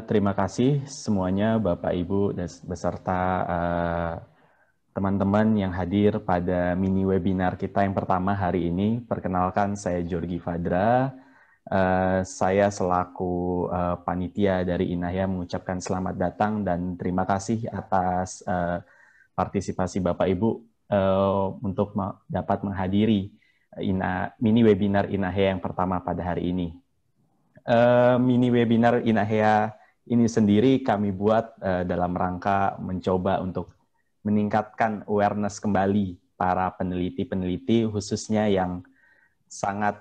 terima kasih semuanya Bapak Ibu dan beserta teman-teman yang hadir pada mini webinar kita yang pertama hari ini. Perkenalkan, saya Jorgi Fadra. Saya selaku panitia dari Inahya mengucapkan selamat datang dan terima kasih atas partisipasi Bapak Ibu untuk dapat menghadiri mini webinar Inahya yang pertama pada hari ini. Mini webinar Inahya ini sendiri kami buat dalam rangka mencoba untuk meningkatkan awareness kembali para peneliti-peneliti khususnya yang sangat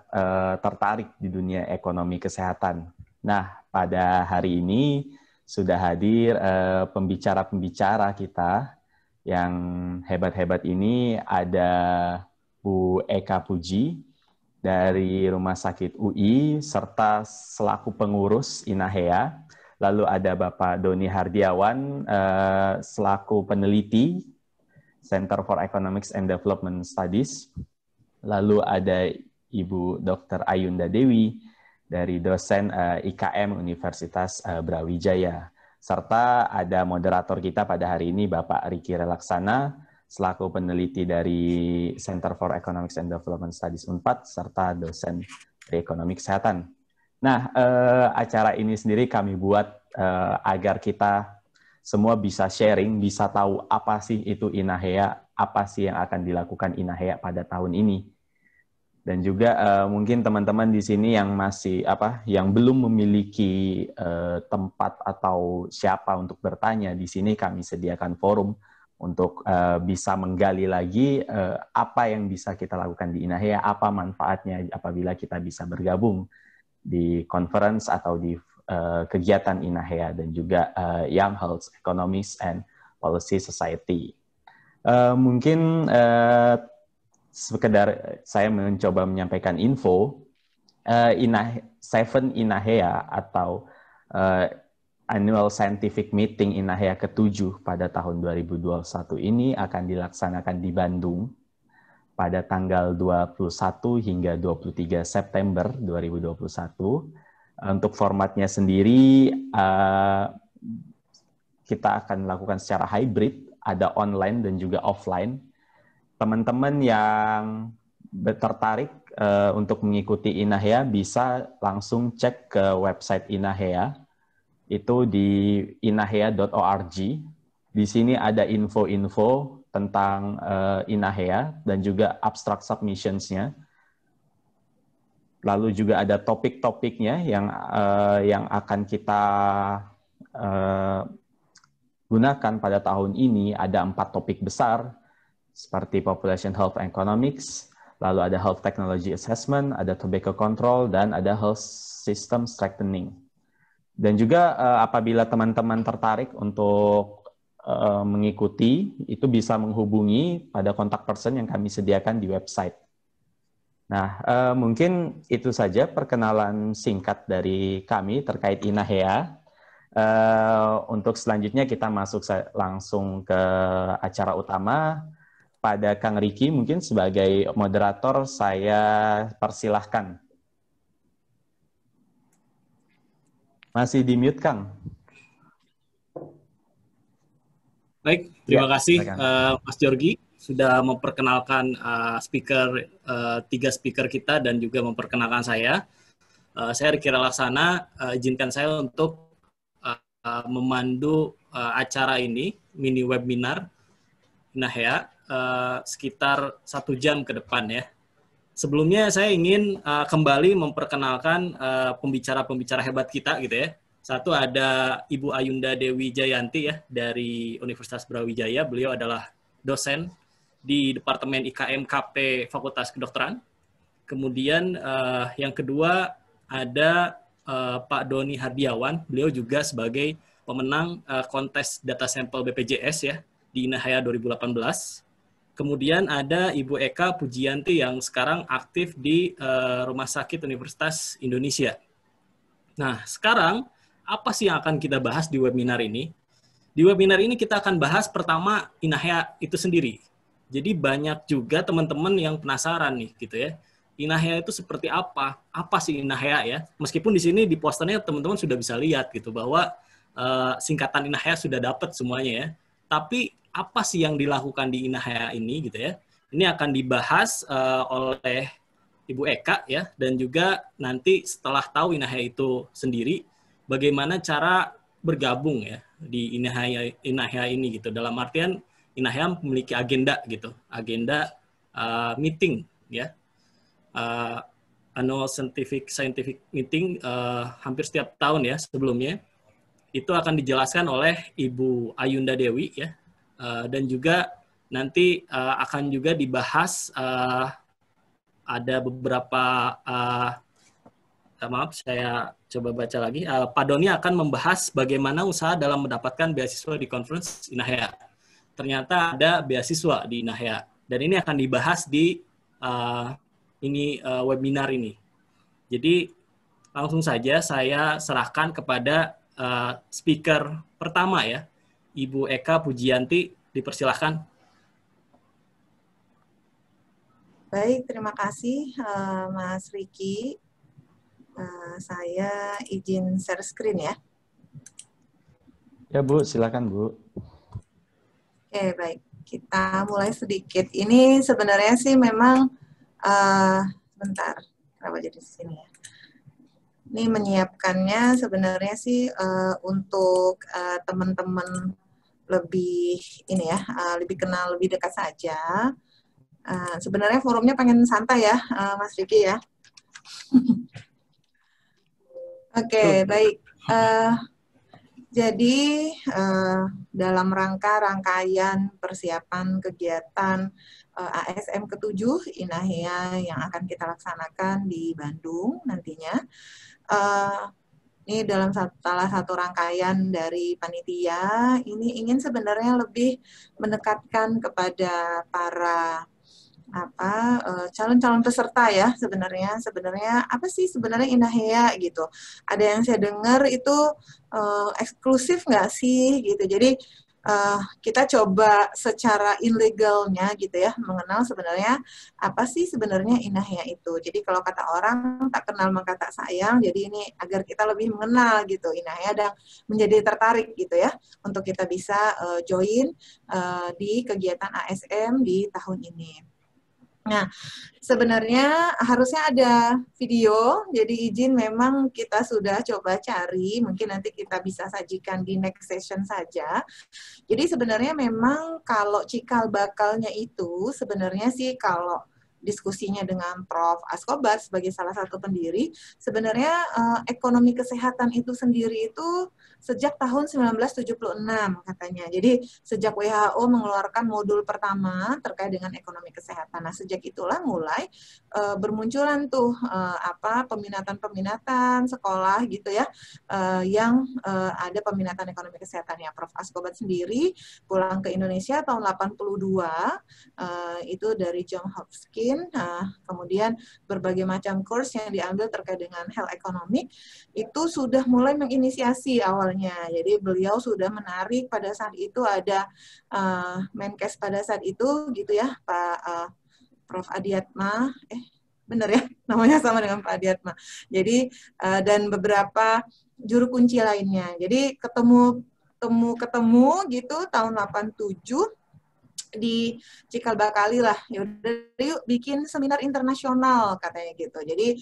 tertarik di dunia ekonomi kesehatan. Nah, pada hari ini sudah hadir pembicara-pembicara kita yang hebat-hebat ini. Ada Bu Eka Puji dari Rumah Sakit UI serta selaku pengurus Inahya. Lalu ada Bapak Doni Hardiawan selaku peneliti Center for Economics and Development Studies. Lalu ada Ibu Dr. Ayunda Dewi dari dosen IKM Universitas Brawijaya. Serta ada moderator kita pada hari ini Bapak Riki Relaksana selaku peneliti dari Center for Economics and Development Studies Unpad serta dosen dari ekonomi kesehatan. Nah, acara ini sendiri kami buat agar kita semua bisa sharing, bisa tahu apa sih itu Inahya, apa sih yang akan dilakukan Inahya pada tahun ini. Dan juga mungkin teman-teman di sini yang masih yang belum memiliki tempat atau siapa untuk bertanya, di sini kami sediakan forum untuk bisa menggali lagi apa yang bisa kita lakukan di Inahya, apa manfaatnya apabila kita bisa bergabung di conference atau di kegiatan Inahya dan juga Young Health Economics and Policy Society. Mungkin sekedar saya mencoba menyampaikan info, Seven Inahya atau Annual Scientific Meeting Inahya ke-7 pada tahun 2021 ini akan dilaksanakan di Bandung pada tanggal 21 hingga 23 September 2021. Untuk formatnya sendiri, kita akan lakukan secara hybrid, ada online dan juga offline. Teman-teman yang tertarik untuk mengikuti Inahya bisa langsung cek ke website Inahya, itu di inahya.org. Di sini ada info-info tentang Inahya dan juga abstract submissions-nya. Lalu juga ada topik-topiknya yang akan kita gunakan pada tahun ini. Ada 4 topik besar seperti Population Health Economics, lalu ada Health Technology Assessment, ada Tobacco Control, dan ada Health System Strengthening. Dan juga apabila teman-teman tertarik untuk mengikuti, itu bisa menghubungi pada kontak person yang kami sediakan di website. Nah, mungkin itu saja perkenalan singkat dari kami terkait Inahya. Untuk selanjutnya kita masuk langsung ke acara utama. Pada Kang Riki, mungkin sebagai moderator, saya persilahkan. Masih di-mute, Kang. Baik, terima kasih Mas Jorgi sudah memperkenalkan tiga speaker kita dan juga memperkenalkan saya. Saya Riki Relaksana, izinkan saya untuk memandu acara ini, mini webinar Inahya, sekitar 1 jam ke depan ya. Sebelumnya saya ingin kembali memperkenalkan pembicara-pembicara hebat kita gitu ya. Satu ada Ibu Ayunda Dewi Jayanti ya dari Universitas Brawijaya. Beliau adalah dosen di Departemen IKM KP Fakultas Kedokteran. Kemudian yang kedua ada Pak Doni Hardiawan. Beliau juga sebagai pemenang kontes data sampel BPJS ya di Inahya 2018. Kemudian ada Ibu Eka Pujianti yang sekarang aktif di Rumah Sakit Universitas Indonesia. Nah, sekarang apa sih yang akan kita bahas di webinar ini? Di webinar ini kita akan bahas pertama Inahya itu sendiri. Jadi banyak juga teman-teman yang penasaran nih gitu ya. Inahya itu seperti apa? Apa sih Inahya ya? Meskipun di sini di posternya teman-teman sudah bisa lihat gitu bahwa singkatan INAHYA sudah dapat semuanya ya. Tapi apa sih yang dilakukan di INAHYA ini gitu ya? Ini akan dibahas oleh Ibu Eka ya, dan juga nanti setelah tahu INAHYA itu sendiri, bagaimana cara bergabung ya di INAHYA ini gitu. Dalam artian INAHYA memiliki agenda gitu, agenda meeting ya, annual scientific meeting hampir setiap tahun ya sebelumnya. Itu akan dijelaskan oleh Ibu Ayunda Dewi ya, dan juga nanti akan juga dibahas ada beberapa maaf saya coba baca lagi. Pak Doni akan membahas bagaimana usaha dalam mendapatkan beasiswa di conference INAHYA. Ternyata ada beasiswa di INAHYA dan ini akan dibahas di webinar ini. Jadi langsung saja saya serahkan kepada speaker pertama ya, Ibu Eka Pujianti, dipersilahkan. Baik, terima kasih Mas Riki. Saya izin share screen ya. Ya Bu, silakan Bu. Oke, baik. Kita mulai sedikit. Ini sebenarnya sih memang, sebentar, kenapa jadi di sini ya? Ini menyiapkannya sebenarnya sih untuk teman-teman lebih ini ya, lebih kenal, lebih dekat saja. Sebenarnya forumnya pengen santai ya, Mas Riki ya. Oke, baik. Jadi dalam rangkaian persiapan kegiatan ASM ke-7 INAHYA yang akan kita laksanakan di Bandung nantinya, ini dalam salah satu rangkaian dari panitia, ini ingin sebenarnya lebih mendekatkan kepada para calon-calon peserta ya sebenarnya apa sih sebenarnya INAHYA gitu. Ada yang saya dengar itu eksklusif nggak sih gitu. Jadi kita coba secara ilegalnya gitu ya mengenal sebenarnya apa sih sebenarnya INAHYA itu. Jadi kalau kata orang tak kenal maka tak sayang. Jadi ini agar kita lebih mengenal gitu INAHYA dan menjadi tertarik gitu ya untuk kita bisa join di kegiatan ASM di tahun ini. Nah, sebenarnya harusnya ada video, jadi izin memang kita sudah coba cari, mungkin nanti kita bisa sajikan di next session saja. Jadi sebenarnya memang kalau cikal bakalnya itu, sebenarnya sih kalau diskusinya dengan Prof. Askobat sebagai salah satu pendiri, sebenarnya ekonomi kesehatan itu sendiri itu sejak tahun 1976 katanya. Jadi sejak WHO mengeluarkan modul pertama terkait dengan ekonomi kesehatan. Nah, sejak itulah mulai bermunculan tuh peminatan-peminatan sekolah gitu ya, yang ada peminatan ekonomi kesehatannya. Prof. Askobat sendiri pulang ke Indonesia tahun 82, itu dari Johns Hopkins. Kemudian berbagai macam course yang diambil terkait dengan health economic itu sudah mulai menginisiasi awalnya. Jadi beliau sudah menarik pada saat itu ada Menkes pada saat itu gitu ya, Pak Prof. Adiatma, benar ya namanya sama dengan Pak Adiatma. Jadi dan beberapa juru kunci lainnya. Jadi ketemu gitu tahun 87 di Cikal Bakali lah, yaudah yuk bikin seminar internasional katanya gitu. Jadi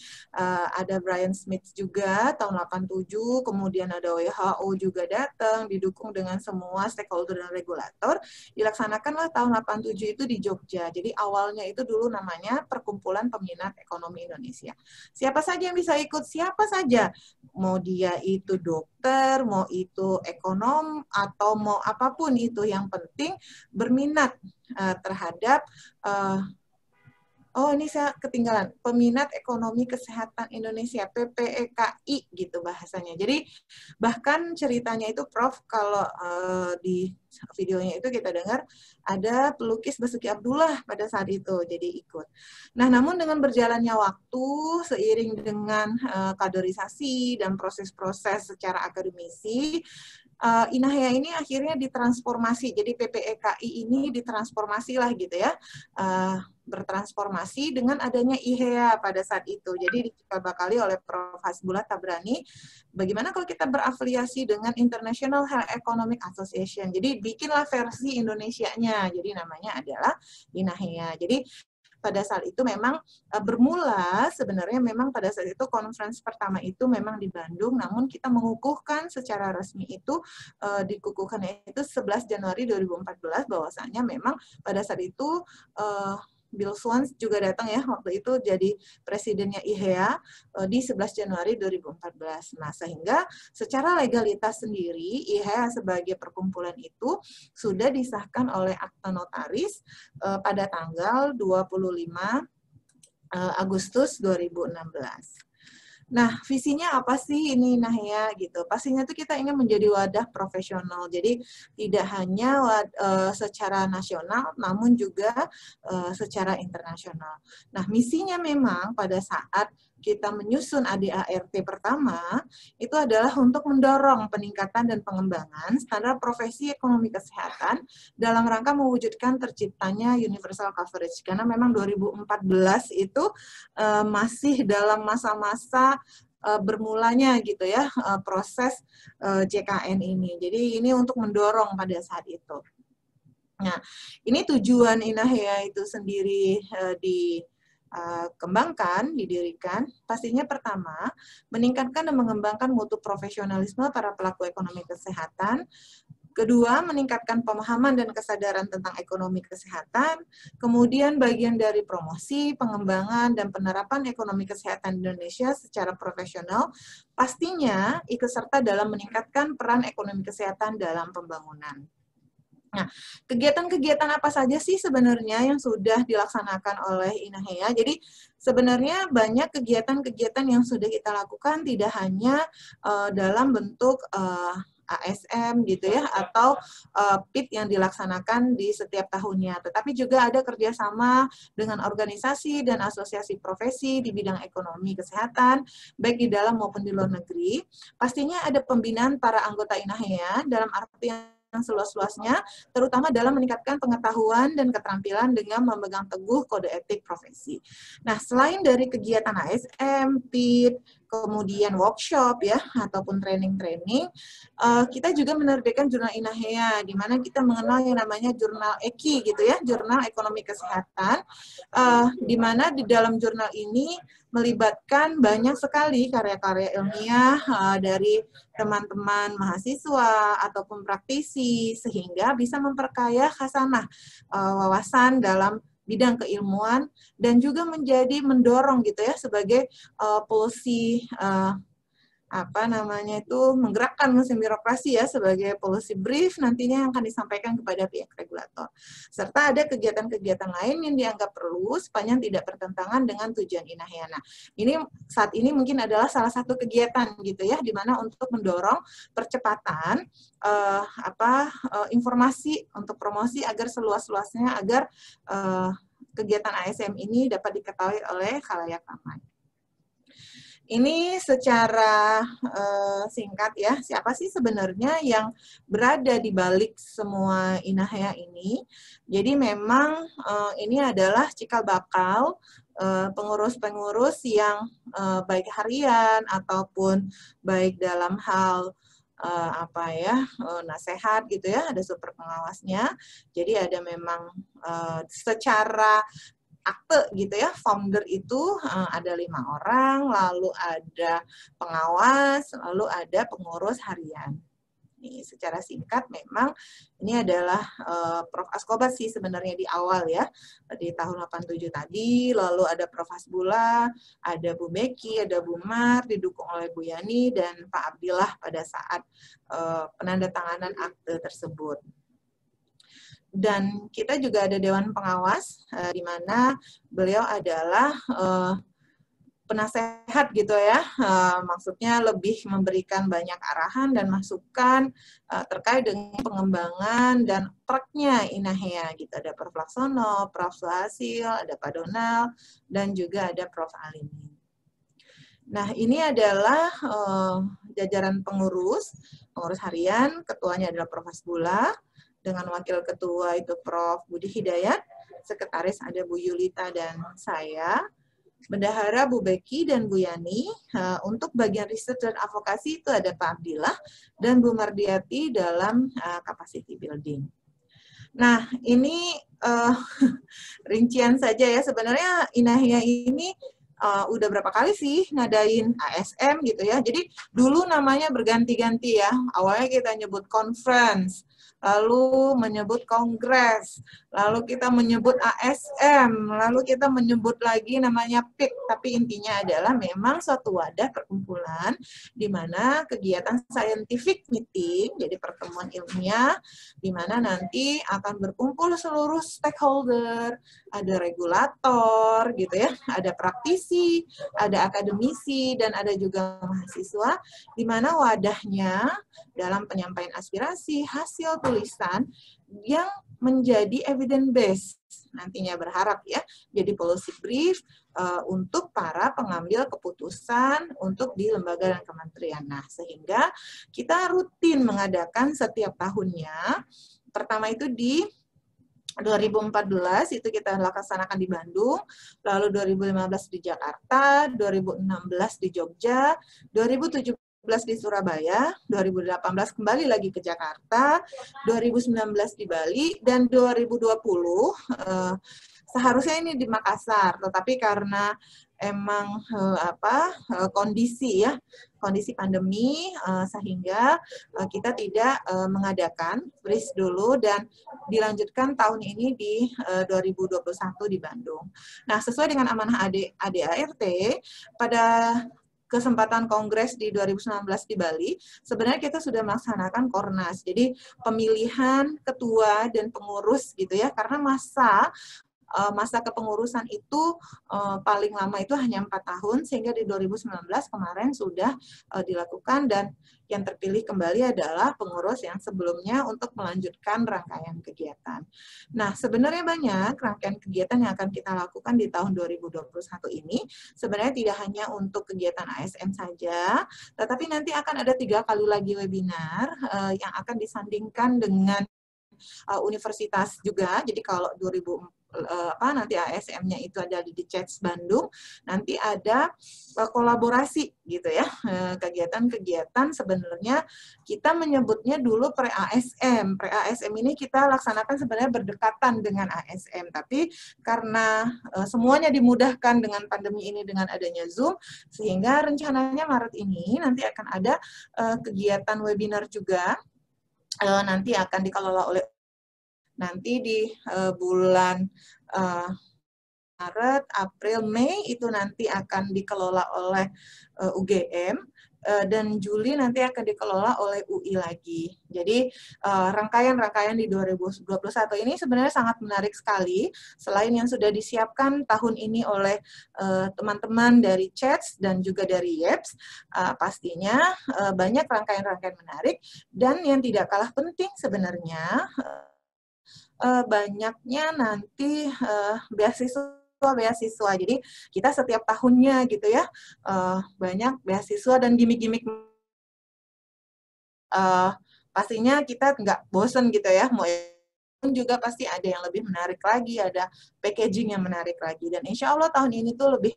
ada Brian Smith juga tahun 87, kemudian ada WHO juga datang, didukung dengan semua stakeholder dan regulator, dilaksanakanlah tahun 87 itu di Jogja. Jadi awalnya itu dulu namanya Perkumpulan Peminat Ekonomi Indonesia. Siapa saja yang bisa ikut? Siapa saja. Mau dia itu dokter, mau itu ekonom, atau mau apapun itu, yang penting berminat terhadap ini saya ketinggalan, Peminat Ekonomi Kesehatan Indonesia, PPEKI gitu bahasanya. Jadi bahkan ceritanya itu Prof, kalau di videonya itu kita dengar ada pelukis Basuki Abdullah pada saat itu, jadi ikut. Nah, namun dengan berjalannya waktu, seiring dengan kaderisasi dan proses-proses secara akademisi, Inahya ini akhirnya ditransformasi, jadi PPEKI ini ditransformasi lah gitu ya, bertransformasi dengan adanya IHEA pada saat itu. Jadi dicikal bakali oleh Prof. Hasbullah Tabrani, bagaimana kalau kita berafiliasi dengan International Health Economic Association. Jadi bikinlah versi Indonesianya, jadi namanya adalah INAHEA. Jadi pada saat itu memang bermula sebenarnya memang pada saat itu conference pertama itu memang di Bandung, namun kita mengukuhkan secara resmi itu dikukuhkan itu 11 Januari 2014 bahwasanya memang pada saat itu Bill Swans juga datang ya waktu itu jadi presidennya IHEA di 11 Januari 2014. Nah, sehingga secara legalitas sendiri IHEA sebagai perkumpulan itu sudah disahkan oleh akta notaris pada tanggal 25 Agustus 2016. Nah, visinya apa sih ini Inahya gitu? Pastinya tuh kita ingin menjadi wadah profesional. Jadi tidak hanya secara nasional, namun juga secara internasional. Nah, misinya memang pada saat kita menyusun ADART pertama, itu adalah untuk mendorong peningkatan dan pengembangan standar profesi ekonomi kesehatan dalam rangka mewujudkan terciptanya universal coverage. Karena memang 2014 itu masih dalam masa-masa bermulanya gitu ya proses JKN ini. Jadi ini untuk mendorong pada saat itu. Nah, ini tujuan Inahya itu sendiri dikembangkan, didirikan. Pastinya pertama, meningkatkan dan mengembangkan mutu profesionalisme para pelaku ekonomi kesehatan. Kedua, meningkatkan pemahaman dan kesadaran tentang ekonomi kesehatan. Kemudian bagian dari promosi, pengembangan, dan penerapan ekonomi kesehatan Indonesia secara profesional, pastinya ikut serta dalam meningkatkan peran ekonomi kesehatan dalam pembangunan. Nah, kegiatan-kegiatan apa saja sih sebenarnya yang sudah dilaksanakan oleh Inahya? Jadi sebenarnya banyak kegiatan-kegiatan yang sudah kita lakukan tidak hanya dalam bentuk ASM gitu ya, atau PIT yang dilaksanakan di setiap tahunnya, tetapi juga ada kerjasama dengan organisasi dan asosiasi profesi di bidang ekonomi kesehatan, baik di dalam maupun di luar negeri. Pastinya ada pembinaan para anggota Inahya dalam arti yang seluas-luasnya, terutama dalam meningkatkan pengetahuan dan keterampilan dengan memegang teguh kode etik profesi. Nah, selain dari kegiatan ASM, PIT, kemudian workshop ya, ataupun training-training, kita juga menerbitkan jurnal Inahya, di mana kita mengenal yang namanya jurnal EKI gitu ya, Jurnal Ekonomi Kesehatan, di mana di dalam jurnal ini melibatkan banyak sekali karya-karya ilmiah dari teman-teman mahasiswa ataupun praktisi, sehingga bisa memperkaya khasanah wawasan dalam bidang keilmuan dan juga menjadi mendorong gitu ya sebagai policy menggerakkan mesin birokrasi ya sebagai policy brief nantinya yang akan disampaikan kepada pihak regulator. Serta ada kegiatan-kegiatan lain yang dianggap perlu sepanjang tidak bertentangan dengan tujuan Inahya. Nah, ini saat ini mungkin adalah salah satu kegiatan gitu ya, di mana untuk mendorong percepatan informasi untuk promosi agar seluas-luasnya agar kegiatan ASM ini dapat diketahui oleh khalayak ramai. Ini secara singkat ya, siapa sih sebenarnya yang berada di balik semua Inahya ini. Jadi memang ini adalah cikal bakal pengurus-pengurus yang baik harian ataupun baik dalam hal nasehat gitu ya, ada super pengawasnya. Jadi ada memang secara akte gitu ya, founder itu ada 5 orang, lalu ada pengawas, lalu ada pengurus harian. Ini secara singkat memang ini adalah Prof. Askobat sih sebenarnya di awal ya, di tahun 87 tadi, lalu ada Prof. Hasbullah, ada Bu Beki, ada Bu Mar, didukung oleh Bu Yani dan Pak Abdillah pada saat penandatanganan akte tersebut. Dan kita juga ada Dewan Pengawas, di mana beliau adalah penasehat gitu ya, maksudnya lebih memberikan banyak arahan dan masukan terkait dengan pengembangan dan tracknya Inahea gitu. Ada Prof. Laksono, Prof. Suhasil, ada Pak Donald, dan juga ada Prof. Alimin. Nah, ini adalah jajaran pengurus harian, ketuanya adalah Prof. Hasbullah, dengan wakil ketua itu Prof. Budi Hidayat, sekretaris ada Bu Yulita dan saya, bendahara Bu Beki dan Bu Yani, untuk bagian riset dan advokasi itu ada Pak Abdillah dan Bu Mardiati dalam capacity building. Nah, ini rincian saja ya, sebenarnya Inahea ini udah berapa kali sih ngadain ASM gitu ya. Jadi dulu namanya berganti-ganti ya. Awalnya kita nyebut conference, lalu menyebut kongres, lalu kita menyebut ASM, lalu kita menyebut lagi namanya PIK. Tapi intinya adalah memang suatu wadah perkumpulan di mana kegiatan scientific meeting, jadi pertemuan ilmiah, di mana nanti akan berkumpul seluruh stakeholder, ada regulator gitu ya, ada praktisi, ada akademisi, dan ada juga mahasiswa, di mana wadahnya dalam penyampaian aspirasi, hasil tulisan yang menjadi evidence based nantinya, berharap ya jadi policy brief untuk para pengambil keputusan untuk di lembaga dan kementerian. Nah, sehingga kita rutin mengadakan setiap tahunnya. Pertama itu di 2014 itu kita laksanakan di Bandung, lalu 2015 di Jakarta, 2016 di Jogja, 2017 di Surabaya, 2018 kembali lagi ke Jakarta, 2019 di Bali, dan 2020 seharusnya ini di Makassar, tetapi karena emang kondisi pandemi sehingga kita tidak mengadakan BRIS dulu dan dilanjutkan tahun ini di 2021 di Bandung. Nah, sesuai dengan amanah ADART pada kesempatan kongres di 2019 di Bali, sebenarnya kita sudah melaksanakan Kornas. Jadi pemilihan ketua dan pengurus gitu ya, karena masa kepengurusan itu paling lama itu hanya 4 tahun, sehingga di 2019 kemarin sudah dilakukan, dan yang terpilih kembali adalah pengurus yang sebelumnya untuk melanjutkan rangkaian kegiatan. Nah, sebenarnya banyak rangkaian kegiatan yang akan kita lakukan di tahun 2021 ini. Sebenarnya tidak hanya untuk kegiatan ASM saja, tetapi nanti akan ada 3 kali lagi webinar yang akan disandingkan dengan universitas juga. Jadi kalau nanti ASM-nya itu ada di CETS Bandung, nanti ada kolaborasi gitu ya, kegiatan-kegiatan sebenarnya kita menyebutnya dulu pre-ASM. Pre-ASM ini kita laksanakan sebenarnya berdekatan dengan ASM, tapi karena semuanya dimudahkan dengan pandemi ini dengan adanya Zoom, sehingga rencananya Maret ini nanti akan ada kegiatan webinar juga, nanti akan dikelola oleh nanti di bulan Maret, April, Mei itu nanti akan dikelola oleh UGM, dan Juli nanti akan dikelola oleh UI lagi. Jadi rangkaian-rangkaian di 2021 ini sebenarnya sangat menarik sekali. Selain yang sudah disiapkan tahun ini oleh teman-teman dari CETS dan juga dari YEPS, pastinya banyak rangkaian-rangkaian menarik, dan yang tidak kalah penting sebenarnya banyaknya nanti beasiswa. Jadi kita setiap tahunnya gitu ya, banyak beasiswa dan gimmick-gimmick. Pastinya kita nggak bosen gitu ya, mau juga pasti ada yang lebih menarik lagi, ada packaging yang menarik lagi, dan insya Allah tahun ini tuh lebih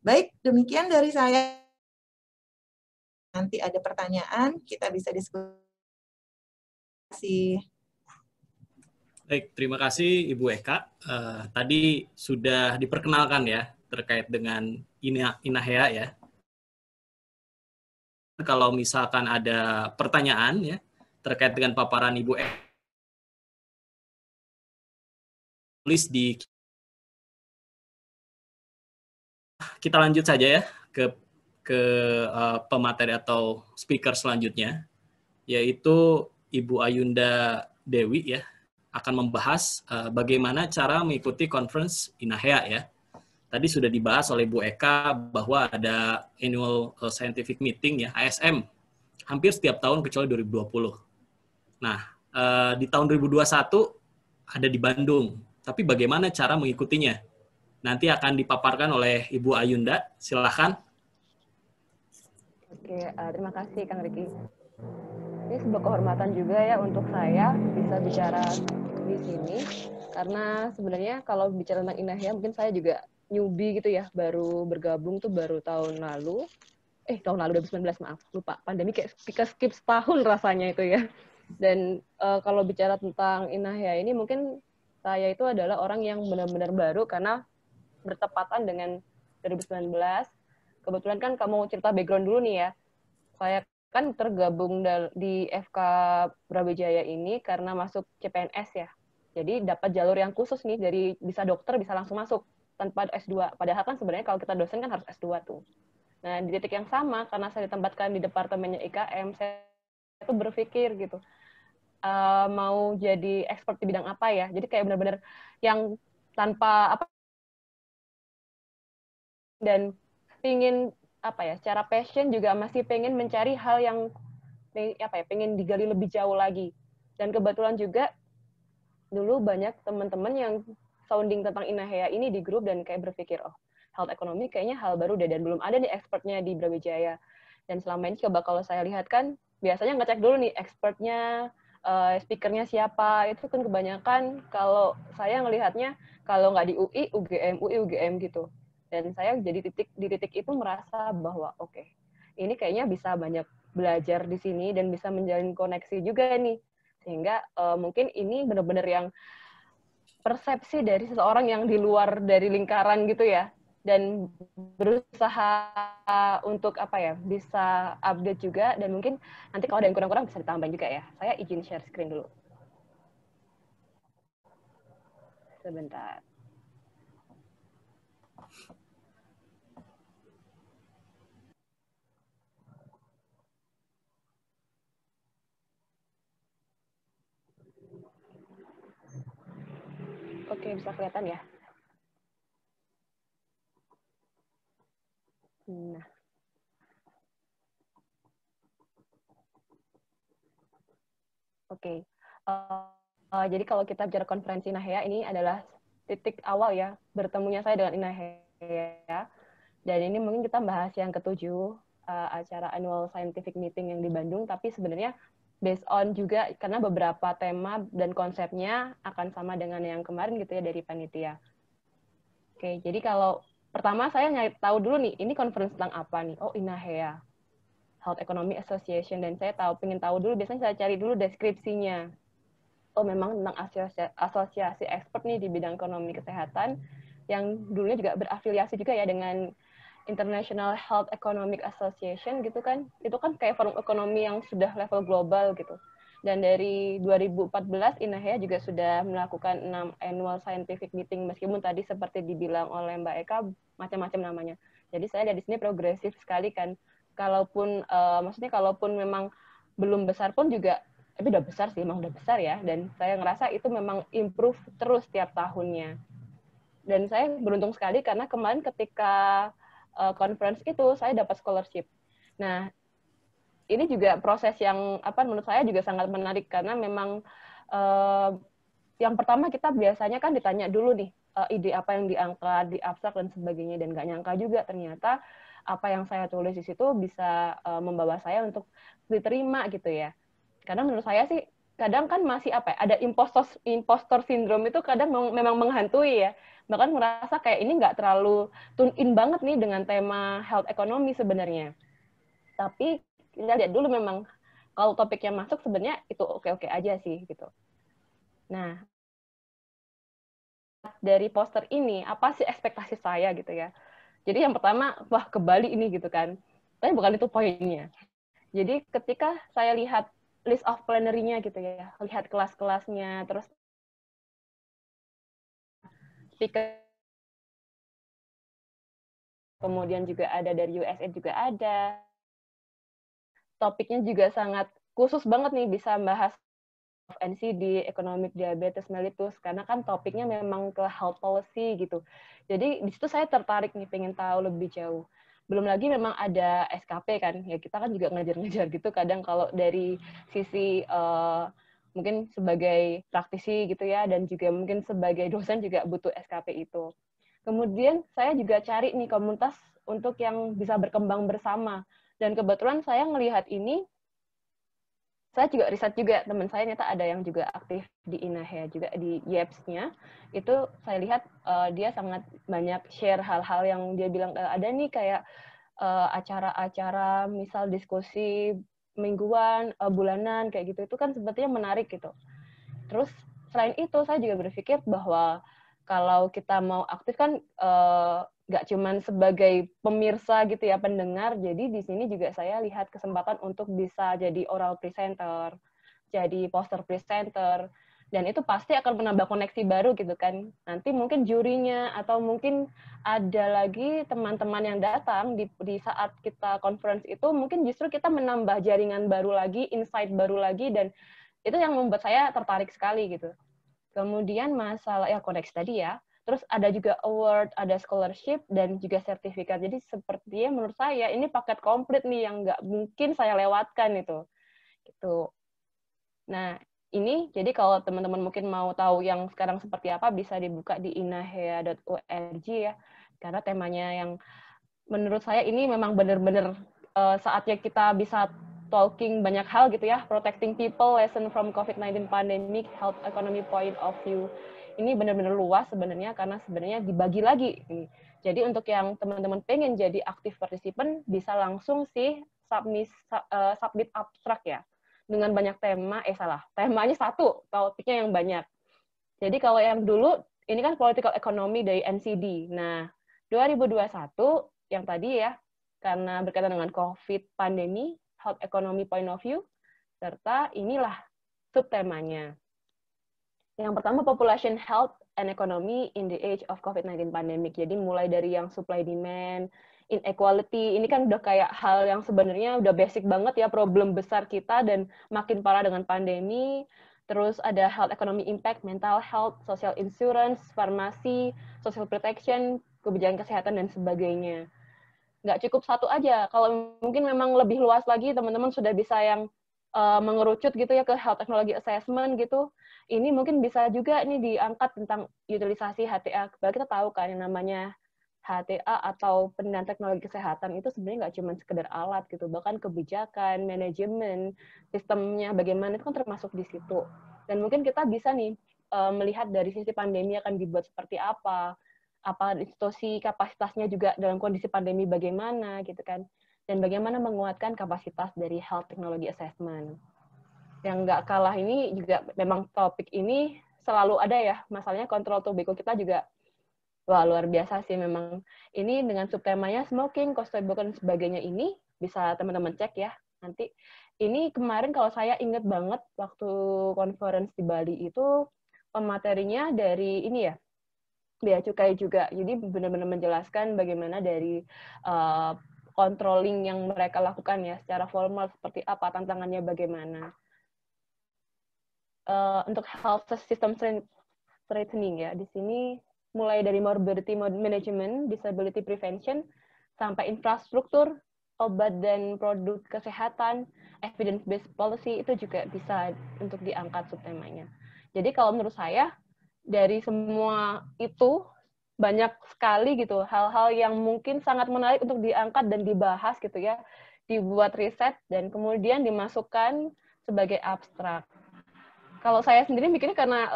baik. Demikian dari saya. Nanti ada pertanyaan, kita bisa diskusi. Baik, terima kasih Ibu Eka. Tadi sudah diperkenalkan ya terkait dengan Inahea ya. Kalau misalkan ada pertanyaan ya terkait dengan paparan Ibu Eka, tulis di. Kita lanjut saja ya ke pemateri atau speaker selanjutnya, yaitu Ibu Ayunda Dewi ya, akan membahas bagaimana cara mengikuti conference Inahea ya. Tadi sudah dibahas oleh Bu Eka bahwa ada Annual Scientific Meeting ya, ASM, hampir setiap tahun kecuali 2020. Nah, di tahun 2021 ada di Bandung. Tapi bagaimana cara mengikutinya? Nanti akan dipaparkan oleh Ibu Ayunda. Silakan. Oke, terima kasih Kang Riki. Ini sebuah kehormatan juga ya untuk saya bisa bicara di sini. Karena sebenarnya kalau bicara tentang Inahya, mungkin saya juga newbie gitu ya, baru bergabung tuh baru tahun lalu. Tahun lalu 2019, maaf, lupa. Pandemi kayak skip setahun rasanya itu ya. Dan kalau bicara tentang Inahya ini, mungkin saya itu adalah orang yang benar-benar baru karena bertepatan dengan 2019. Kebetulan kan kamu cerita background dulu nih ya. Saya kan tergabung di FK Brawijaya ini karena masuk CPNS ya. Jadi dapat jalur yang khusus nih, dari bisa dokter bisa langsung masuk tanpa S2. Padahal kan sebenarnya kalau kita dosen kan harus S2 tuh. Nah, di titik yang sama, karena saya ditempatkan di departemennya IKM, saya tuh berpikir gitu, mau jadi expert di bidang apa ya. Jadi kayak benar-benar yang tanpa apa, dan pingin apa ya, secara passion juga masih pengen mencari hal yang apa ya, pengen digali lebih jauh lagi. Dan kebetulan juga dulu banyak teman-teman yang sounding tentang Inahya ini di grup dan kayak berpikir, oh, health economy kayaknya hal baru deh, dan belum ada nih expertnya di Brawijaya. Dan selama ini coba kalau saya lihat kan, biasanya ngecek dulu nih expertnya, speakernya siapa. Itu kan kebanyakan kalau saya ngelihatnya, kalau nggak di UI, UGM, UI, UGM gitu. Dan saya jadi di titik itu merasa bahwa oke, ini kayaknya bisa banyak belajar di sini dan bisa menjalin koneksi juga nih. Sehingga mungkin ini benar-benar yang persepsi dari seseorang yang di luar dari lingkaran gitu ya, dan berusaha untuk apa ya, bisa update juga, dan mungkin nanti kalau ada yang kurang-kurang bisa ditambahin juga ya. Saya izin share screen dulu. Sebentar. Oke, bisa kelihatan ya? Nah. Oke. Jadi kalau kita bicara konferensi Inahya, ini adalah titik awal ya bertemunya saya dengan Inahya. Dan ini mungkin kita bahas yang ketujuh, acara annual scientific meeting yang di Bandung, tapi sebenarnya based on juga karena beberapa tema dan konsepnya akan sama dengan yang kemarin gitu ya dari panitia. Oke, jadi kalau pertama saya nyari tahu dulu nih, ini conference tentang apa nih? Oh, Inahya, Health Economy Association, dan saya pengen tahu dulu, biasanya saya cari dulu deskripsinya. Oh, memang tentang asosiasi expert nih di bidang ekonomi kesehatan, yang dulunya juga berafiliasi juga ya dengan International Health Economic Association gitu kan. Itu kan kayak forum ekonomi yang sudah level global gitu. Dan dari 2014 Inahya juga sudah melakukan 6 annual scientific meeting, meskipun tadi seperti dibilang oleh Mbak Eka macam-macam namanya. Jadi saya lihat di sini progresif sekali kan. Kalaupun maksudnya kalaupun memang belum besar pun juga, tapi udah besar sih, emang udah besar ya. Dan saya ngerasa itu memang improve terus tiap tahunnya. Dan saya beruntung sekali karena kemarin ketika conference itu saya dapat scholarship. Nah, ini juga proses yang apa menurut saya juga sangat menarik, karena memang yang pertama kita biasanya kan ditanya dulu nih ide apa yang diangkat di abstrak dan sebagainya, dan nggak nyangka juga ternyata apa yang saya tulis di situ bisa membawa saya untuk diterima gitu ya. Karena menurut saya sih kadang kan masih apa ya, ada impostor syndrome itu kadang memang menghantui ya. Bahkan merasa kayak ini nggak terlalu tune in banget nih dengan tema health economy sebenarnya. Tapi kita lihat dulu, memang kalau topik yang masuk sebenarnya itu oke-oke aja sih gitu. Nah, dari poster ini apa sih ekspektasi saya gitu ya. Jadi yang pertama, wah ke Bali ini gitu kan. Tapi bukan itu poinnya. Jadi ketika saya lihat list of plenary-nya gitu ya, lihat kelas-kelasnya, terus speaker, kemudian juga ada dari USA juga ada. Topiknya juga sangat khusus banget nih, bisa bahas NCD, Economic Diabetes Mellitus, karena kan topiknya memang ke health policy gitu. Jadi di situ saya tertarik nih, pengen tahu lebih jauh. Belum lagi memang ada SKP kan, ya kita kan juga ngejar-ngejar gitu kadang kalau dari sisi mungkin sebagai praktisi gitu ya, dan juga mungkin sebagai dosen juga butuh SKP itu. Kemudian saya juga cari nih komunitas untuk yang bisa berkembang bersama. Dan kebetulan saya ngelihat ini, saya juga riset juga, teman saya ternyata ada yang juga aktif di INAHEA, juga di YEPS-nya. Itu saya lihat dia sangat banyak share hal-hal yang dia bilang, ada nih kayak acara-acara, misal diskusi mingguan, bulanan, kayak gitu. Itu kan sepertinya menarik gitu. Terus selain itu, saya juga berpikir bahwa kalau kita mau aktif kan nggak cuman sebagai pemirsa gitu ya, pendengar, jadi di sini juga saya lihat kesempatan untuk bisa jadi oral presenter, jadi poster presenter, dan itu pasti akan menambah koneksi baru gitu kan. Nanti mungkin jurinya, atau mungkin ada lagi teman-teman yang datang di saat kita conference itu, mungkin justru kita menambah jaringan baru lagi, insight baru lagi, dan itu yang membuat saya tertarik sekali gitu. Kemudian masalah ya koneksi tadi ya, terus ada juga award, ada scholarship, dan juga sertifikat. Jadi sepertinya menurut saya ini paket komplit nih yang nggak mungkin saya lewatkan itu. Gitu. Nah, ini jadi kalau teman-teman mungkin mau tahu yang sekarang seperti apa, bisa dibuka di inahea.org ya. Karena temanya yang menurut saya ini memang benar-benar saatnya kita bisa talking banyak hal gitu ya, protecting people, lesson from COVID-19 pandemic, health economy point of view. Ini benar-benar luas sebenarnya, karena sebenarnya dibagi lagi. Jadi untuk yang teman-teman pengen jadi aktif participant, bisa langsung sih submit abstrak ya, dengan banyak tema, temanya satu, topiknya yang banyak. Jadi kalau yang dulu, ini kan political economy dari NCD. Nah, 2021, yang tadi ya, karena berkaitan dengan COVID pandemi, health economy point of view, serta inilah subtemanya. Yang pertama, population health and economy in the age of COVID-19 pandemic. Jadi mulai dari yang supply demand, inequality, ini kan udah kayak hal yang sebenarnya udah basic banget ya, problem besar kita dan makin parah dengan pandemi. Terus ada health economy impact, mental health, social insurance, farmasi, social protection, kebijakan kesehatan, dan sebagainya. Nggak cukup satu aja. Kalau mungkin memang lebih luas lagi, teman-teman sudah bisa yang mengerucut gitu ya ke health technology assessment gitu. Ini mungkin bisa juga nih diangkat tentang utilisasi HTA. Bahwa kita tahu kan yang namanya HTA atau penilaian teknologi kesehatan itu sebenarnya nggak cuma sekedar alat gitu, bahkan kebijakan, manajemen, sistemnya bagaimana itu kan termasuk di situ. Dan mungkin kita bisa nih melihat dari sisi pandemi akan dibuat seperti apa institusi kapasitasnya juga dalam kondisi pandemi bagaimana gitu kan. Dan bagaimana menguatkan kapasitas dari health technology assessment. Yang nggak kalah ini juga memang topik ini selalu ada ya, masalahnya kontrol tobacco kita juga wah luar biasa sih memang. Ini dengan subtemanya smoking, cost tobacco, dan sebagainya ini bisa teman-teman cek ya nanti. Ini kemarin kalau saya ingat banget waktu conference di Bali itu pematerinya dari ini ya, Bea Cukai juga. Jadi benar-benar menjelaskan bagaimana dari controlling yang mereka lakukan ya secara formal seperti apa, tantangannya bagaimana. Untuk health system strengthening ya, di sini mulai dari morbidity management, disability prevention, sampai infrastruktur, obat dan produk kesehatan, evidence-based policy, itu juga bisa untuk diangkat subtemanya. Jadi kalau menurut saya, dari semua itu, banyak sekali gitu hal-hal yang mungkin sangat menarik untuk diangkat dan dibahas gitu ya, dibuat riset dan kemudian dimasukkan sebagai abstrak. Kalau saya sendiri mikirnya karena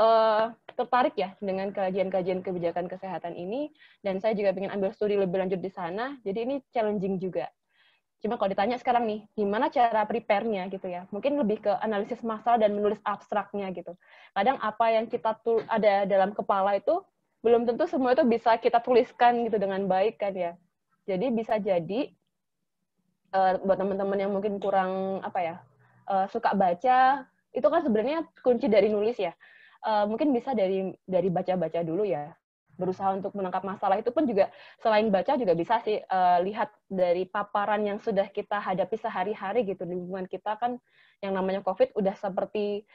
tertarik ya dengan kajian-kajian kebijakan kesehatan ini, dan saya juga ingin ambil studi lebih lanjut di sana, jadi ini challenging juga. Cuma kalau ditanya sekarang nih, gimana cara prepare-nya gitu ya, mungkin lebih ke analisis masalah dan menulis abstraknya gitu. Kadang apa yang kita ada dalam kepala itu belum tentu semua itu bisa kita tuliskan gitu dengan baik kan ya. Jadi bisa jadi buat teman-teman yang mungkin kurang suka baca, itu kan sebenarnya kunci dari nulis ya. Mungkin bisa dari baca-baca dulu ya. Berusaha untuk menangkap masalah itu pun juga selain baca juga bisa sih lihat dari paparan yang sudah kita hadapi sehari-hari gitu. Lingkungan kita kan yang namanya COVID udah seperti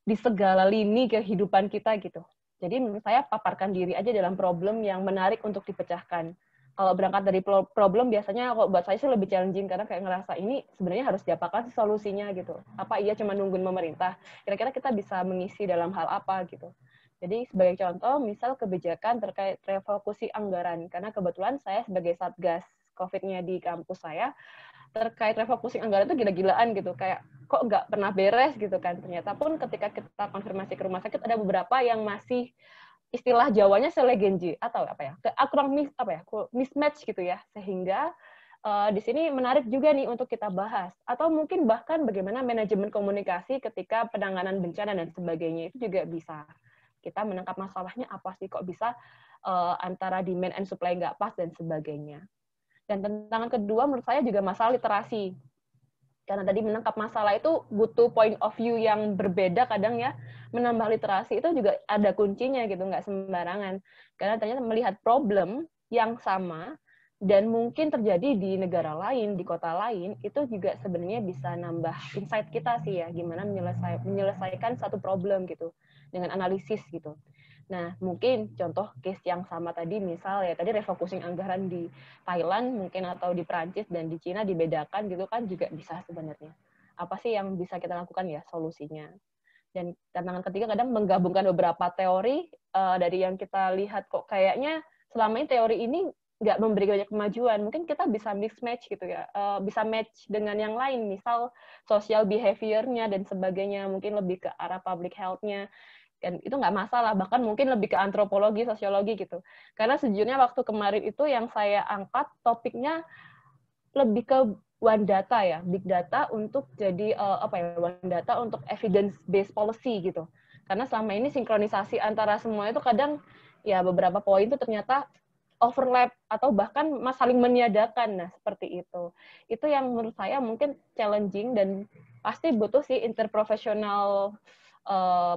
di segala lini kehidupan kita gitu. Jadi menurut saya paparkan diri aja dalam problem yang menarik untuk dipecahkan. Kalau berangkat dari problem biasanya kalau buat saya sih lebih challenging karena kayak ngerasa ini sebenarnya harus diapakan sih solusinya gitu. Apa iya cuma nungguin pemerintah? Kira-kira kita bisa mengisi dalam hal apa gitu. Jadi sebagai contoh, misal kebijakan terkait refokusi anggaran. Karena kebetulan saya sebagai Satgas COVID-nya di kampus saya, terkait refokusi anggaran itu gila-gilaan gitu. Kayak kok nggak pernah beres gitu kan. Ternyata pun ketika kita konfirmasi ke rumah sakit, ada beberapa yang masih istilah Jawanya selegenji atau kurang mismatch gitu ya, sehingga di sini menarik juga nih untuk kita bahas, atau mungkin bahkan bagaimana manajemen komunikasi ketika penanganan bencana dan sebagainya itu juga bisa kita menangkap masalahnya apa sih kok bisa antara demand and supply nggak pas dan sebagainya. Dan tantangan kedua menurut saya juga masalah literasi. Karena tadi menangkap masalah itu butuh point of view yang berbeda kadang ya. Menambah literasi itu juga ada kuncinya gitu, nggak sembarangan. Karena ternyata melihat problem yang sama dan mungkin terjadi di negara lain, di kota lain, itu juga sebenarnya bisa nambah insight kita sih ya, gimana menyelesaikan satu problem gitu, dengan analisis gitu. Nah, mungkin contoh case yang sama tadi, misal ya tadi refocusing anggaran di Thailand mungkin atau di Prancis dan di Cina dibedakan gitu kan juga bisa sebenarnya. Apa sih yang bisa kita lakukan ya solusinya? Dan tantangan ketiga kadang menggabungkan beberapa teori dari yang kita lihat kok kayaknya selama ini teori ini nggak memberi banyak kemajuan. Mungkin kita bisa mix match gitu ya, bisa match dengan yang lain, misal social behavior-nya dan sebagainya, mungkin lebih ke arah public health-nya. Dan itu nggak masalah, bahkan mungkin lebih ke antropologi, sosiologi gitu. Karena sejujurnya waktu kemarin itu yang saya angkat topiknya lebih ke one data ya, big data untuk jadi one data untuk evidence based policy gitu. Karena selama ini sinkronisasi antara semua itu kadang ya beberapa poin itu ternyata overlap atau bahkan saling meniadakan. Nah, seperti itu. Itu yang menurut saya mungkin challenging dan pasti butuh sih interprofesional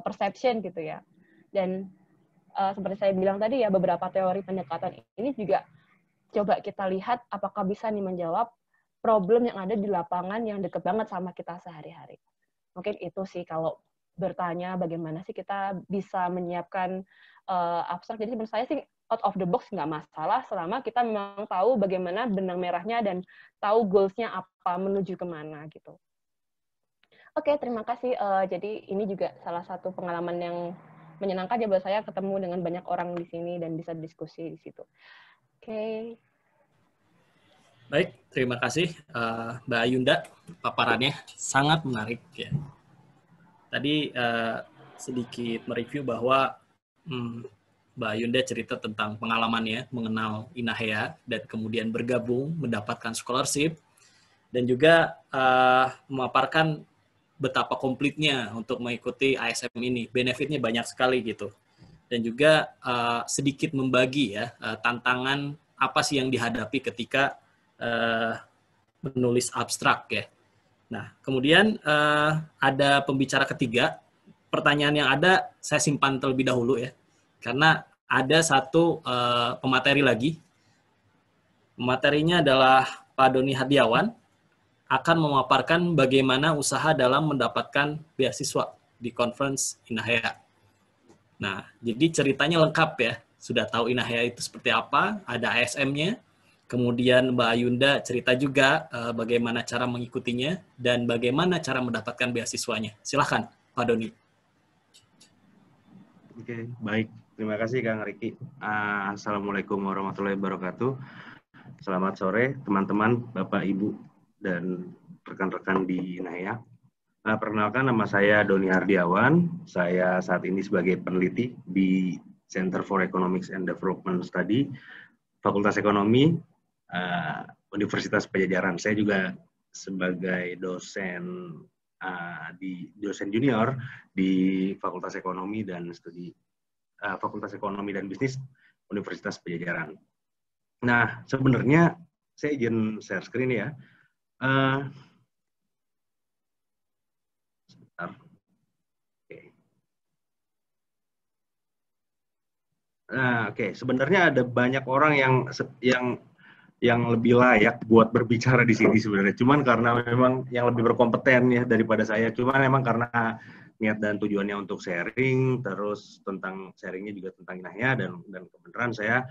perception gitu ya. Dan seperti saya bilang tadi ya, beberapa teori pendekatan ini juga coba kita lihat apakah bisa nih menjawab problem yang ada di lapangan yang deket banget sama kita sehari-hari. Mungkin itu sih kalau bertanya bagaimana sih kita bisa menyiapkan abstrak. Jadi menurut saya sih out of the box nggak masalah selama kita memang tahu bagaimana benang merahnya dan tahu goals-nya apa, menuju kemana gitu. Oke, terima kasih. Jadi ini juga salah satu pengalaman yang menyenangkan ya buat saya ketemu dengan banyak orang di sini dan bisa diskusi di situ. Oke. Baik, terima kasih Mbak Ayunda. Paparannya sangat menarik ya. Tadi sedikit mereview bahwa Mbak Ayunda cerita tentang pengalamannya mengenal INAHEA dan kemudian bergabung mendapatkan scholarship dan juga memaparkan betapa komplitnya untuk mengikuti ASM ini. Benefitnya banyak sekali gitu. Dan juga sedikit membagi ya tantangan apa sih yang dihadapi ketika menulis abstrak ya. Nah, kemudian ada pembicara ketiga. Pertanyaan yang ada saya simpan terlebih dahulu ya. Karena ada satu pemateri lagi. Pematerinya adalah Pak Doni Hardiawan, akan memaparkan bagaimana usaha dalam mendapatkan beasiswa di conference INAHEA. Nah, jadi ceritanya lengkap ya. Sudah tahu INAHEA itu seperti apa, ada ASM-nya, kemudian Mbak Ayunda cerita juga bagaimana cara mengikutinya, dan bagaimana cara mendapatkan beasiswanya. Silakan, Pak Doni. Oke, baik. Terima kasih, Kang Riki. Assalamualaikum warahmatullahi wabarakatuh. Selamat sore, teman-teman, Bapak, Ibu, dan rekan-rekan di INAHEA. Perkenalkan, nama saya Doni Hardiawan. Saya saat ini sebagai peneliti di Center for Economics and Development Study, Fakultas Ekonomi, Universitas Padjadjaran. Saya juga sebagai dosen junior di Fakultas Ekonomi dan Fakultas Ekonomi dan Bisnis Universitas Padjadjaran. Nah, sebenarnya saya izin share screen ya. Sebentar. Oke. Nah, oke. Sebenarnya ada banyak orang yang lebih layak buat berbicara di sini sebenarnya. Cuman karena memang yang lebih berkompeten ya daripada saya. Cuman memang karena niat dan tujuannya untuk sharing, terus tentang sharingnya juga tentang Inahya, dan kebenaran saya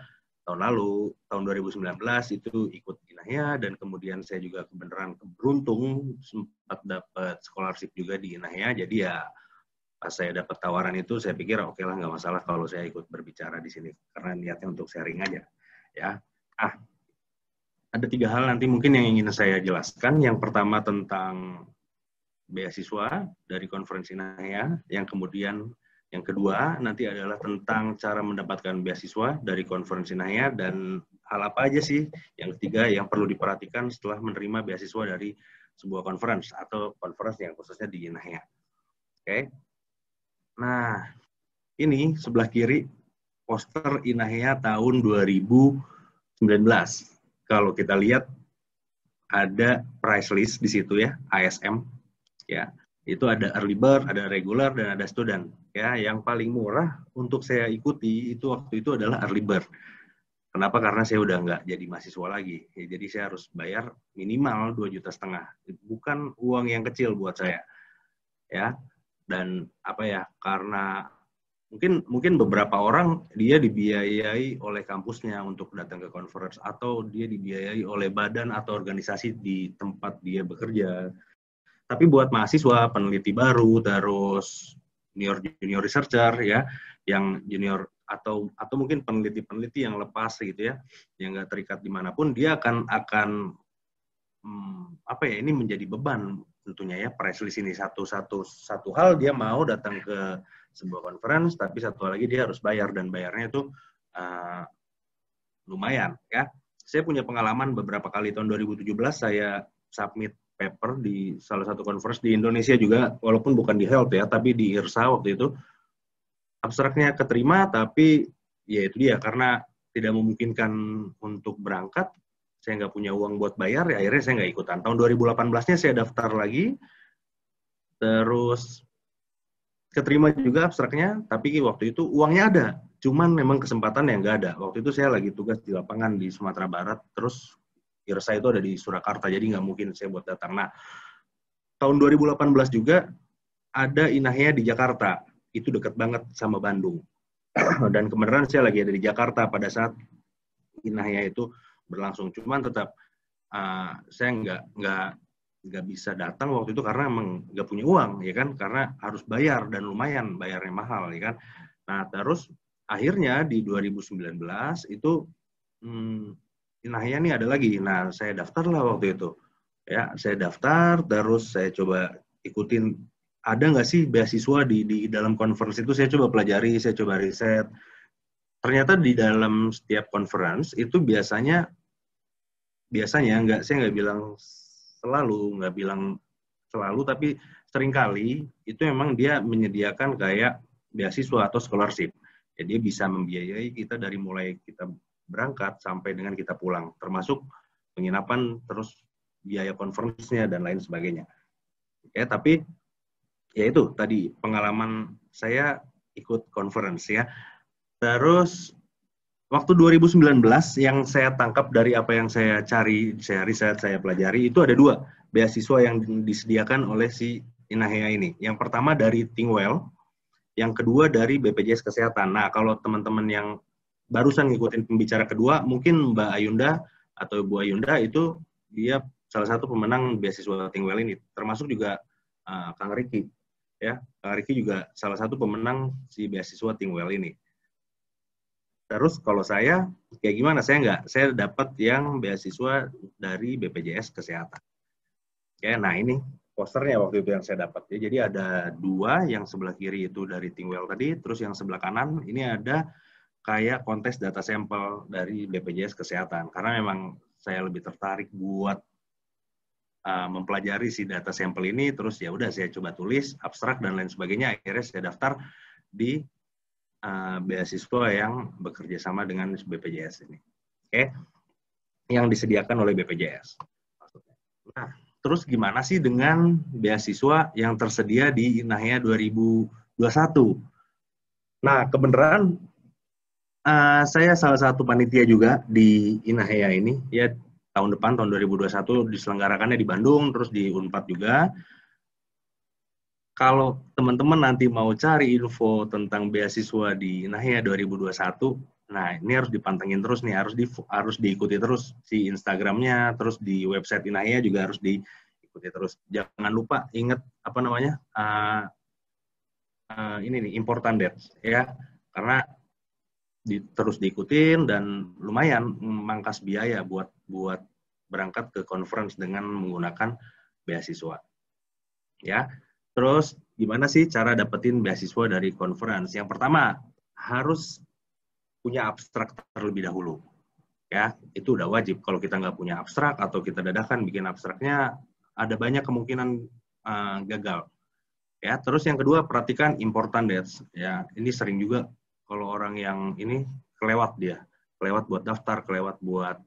tahun lalu, tahun 2019 itu ikut Inahya, dan kemudian saya juga kebenaran beruntung sempat dapat scholarship juga di Inahya. Jadi ya pas saya dapat tawaran itu, saya pikir oke lah, nggak masalah kalau saya ikut berbicara di sini, karena niatnya untuk sharing aja. Ya, ada 3 hal nanti mungkin yang ingin saya jelaskan. Yang pertama tentang beasiswa dari konferensi Inahya, yang kedua nanti adalah tentang cara mendapatkan beasiswa dari konferensi Inahya, dan hal apa aja sih yang ketiga yang perlu diperhatikan setelah menerima beasiswa dari sebuah conference atau conference yang khususnya di Inahya. Oke. Nah, ini sebelah kiri poster Inahya tahun 2019. Kalau kita lihat ada price list di situ ya, ASM. Ya, itu ada early bird, ada regular, dan ada student. Ya, yang paling murah untuk saya ikuti itu waktu itu adalah early bird. Kenapa? Karena saya udah nggak jadi mahasiswa lagi. Ya, jadi saya harus bayar minimal 2,5 juta. Bukan uang yang kecil buat saya. Ya, dan apa ya? Karena mungkin beberapa orang dia dibiayai oleh kampusnya untuk datang ke conference, atau dia dibiayai oleh badan atau organisasi di tempat dia bekerja. Tapi buat mahasiswa, peneliti baru, terus junior researcher ya, yang junior atau mungkin peneliti yang lepas gitu ya, yang nggak terikat dimanapun, dia akan ini menjadi beban tentunya ya, price list ini satu hal dia mau datang ke sebuah conference, tapi satu lagi dia harus bayar, dan bayarnya itu lumayan ya. Saya punya pengalaman beberapa kali. Tahun 2017 saya submit paper di salah satu conference di Indonesia juga, walaupun bukan di health ya, tapi di IRSA waktu itu. Abstraknya keterima, tapi ya itu dia, karena tidak memungkinkan untuk berangkat, saya nggak punya uang buat bayar, ya akhirnya saya nggak ikutan. Tahun 2018-nya saya daftar lagi, terus keterima juga abstraknya, tapi waktu itu uangnya ada, cuman memang kesempatan yang nggak ada. Waktu itu saya lagi tugas di lapangan di Sumatera Barat, terus IRSA itu ada di Surakarta, jadi nggak mungkin saya buat datang. Nah, tahun 2018 juga ada Inahya di Jakarta, itu dekat banget sama Bandung. Dan kebenaran saya lagi ada di Jakarta pada saat Inahya itu berlangsung. Cuman tetap saya nggak bisa datang waktu itu karena emang nggak punya uang, ya kan? Karena harus bayar, dan lumayan bayarnya mahal, ya kan? Nah, terus akhirnya di 2019 itu Inahya nih ada lagi. Nah, saya daftar lah waktu itu. Ya, saya daftar, terus saya coba ikutin, ada nggak sih beasiswa di dalam conference itu. Saya coba pelajari, saya coba riset. Ternyata di dalam setiap conference itu biasanya saya nggak bilang selalu, tapi seringkali itu memang dia menyediakan kayak beasiswa atau scholarship. Jadi dia bisa membiayai kita dari mulai kita berangkat sampai dengan kita pulang, termasuk penginapan, terus biaya conference-nya dan lain sebagainya. Oke, tapi ya itu tadi pengalaman saya ikut conference ya. Terus waktu 2019 yang saya tangkap dari apa yang saya cari, saya riset, saya pelajari, itu ada 2 beasiswa yang disediakan oleh si Inahya ini. Yang pertama dari Thinkwell, yang kedua dari BPJS Kesehatan. Nah, kalau teman-teman yang barusan ngikutin pembicara kedua, mungkin Mbak Ayunda atau Bu Ayunda itu dia salah satu pemenang beasiswa Thinkwell ini, termasuk juga Kang Riki. Ya, Kang Riki juga salah satu pemenang si beasiswa Thinkwell ini. Terus kalau saya kayak gimana? Saya dapat yang beasiswa dari BPJS Kesehatan. Oke, nah ini posternya waktu itu yang saya dapat. Ya, jadi ada 2, yang sebelah kiri itu dari Thinkwell tadi, terus yang sebelah kanan ini ada kayak kontes data sampel dari BPJS Kesehatan. Karena memang saya lebih tertarik buat mempelajari si data sampel ini, terus ya udah saya coba tulis abstrak dan lain sebagainya. Akhirnya saya daftar di beasiswa yang bekerja sama dengan BPJS ini. Oke, yang disediakan oleh BPJS. Nah, terus gimana sih dengan beasiswa yang tersedia di Inahya 2021? Nah, kebenaran saya salah satu panitia juga di Inahya ini, ya tahun depan, tahun 2021 diselenggarakannya di Bandung, terus di Unpad juga. kalau teman-teman nanti mau cari info tentang beasiswa di Inahya 2021, nah ini harus dipantengin terus nih, harus diikuti terus si Instagramnya, terus di website Inahya juga harus diikuti terus. Jangan lupa ingat apa namanya ini nih important dates ya, karena terus diikutin dan lumayan memangkas biaya buat berangkat ke conference dengan menggunakan beasiswa. Ya, terus gimana sih cara dapetin beasiswa dari conference? Yang pertama harus punya abstrak terlebih dahulu. Ya, itu udah wajib. Kalau kita nggak punya abstrak atau kita dadakan bikin abstraknya, ada banyak kemungkinan gagal. Ya, terus yang kedua perhatikan important dates. Ya, ini sering juga kalau orang yang ini kelewat buat daftar, kelewat buat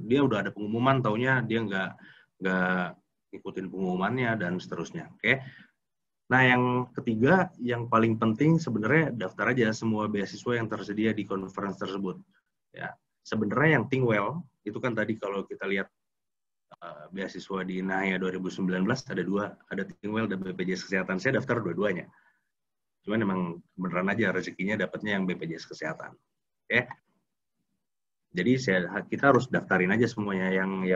dia udah ada pengumuman, taunya dia nggak ikutin pengumumannya dan seterusnya. Oke. Nah, yang ketiga, yang paling penting sebenarnya daftar aja semua beasiswa yang tersedia di conference tersebut. Ya, sebenarnya yang think well itu kan tadi kalau kita lihat beasiswa di Inahya 2019 ada dua, ada think well dan BPJS Kesehatan. Saya daftar dua-duanya. Cuman emang beneran aja rezekinya dapatnya yang BPJS Kesehatan. Oke. Jadi kita harus daftarin aja semuanya yang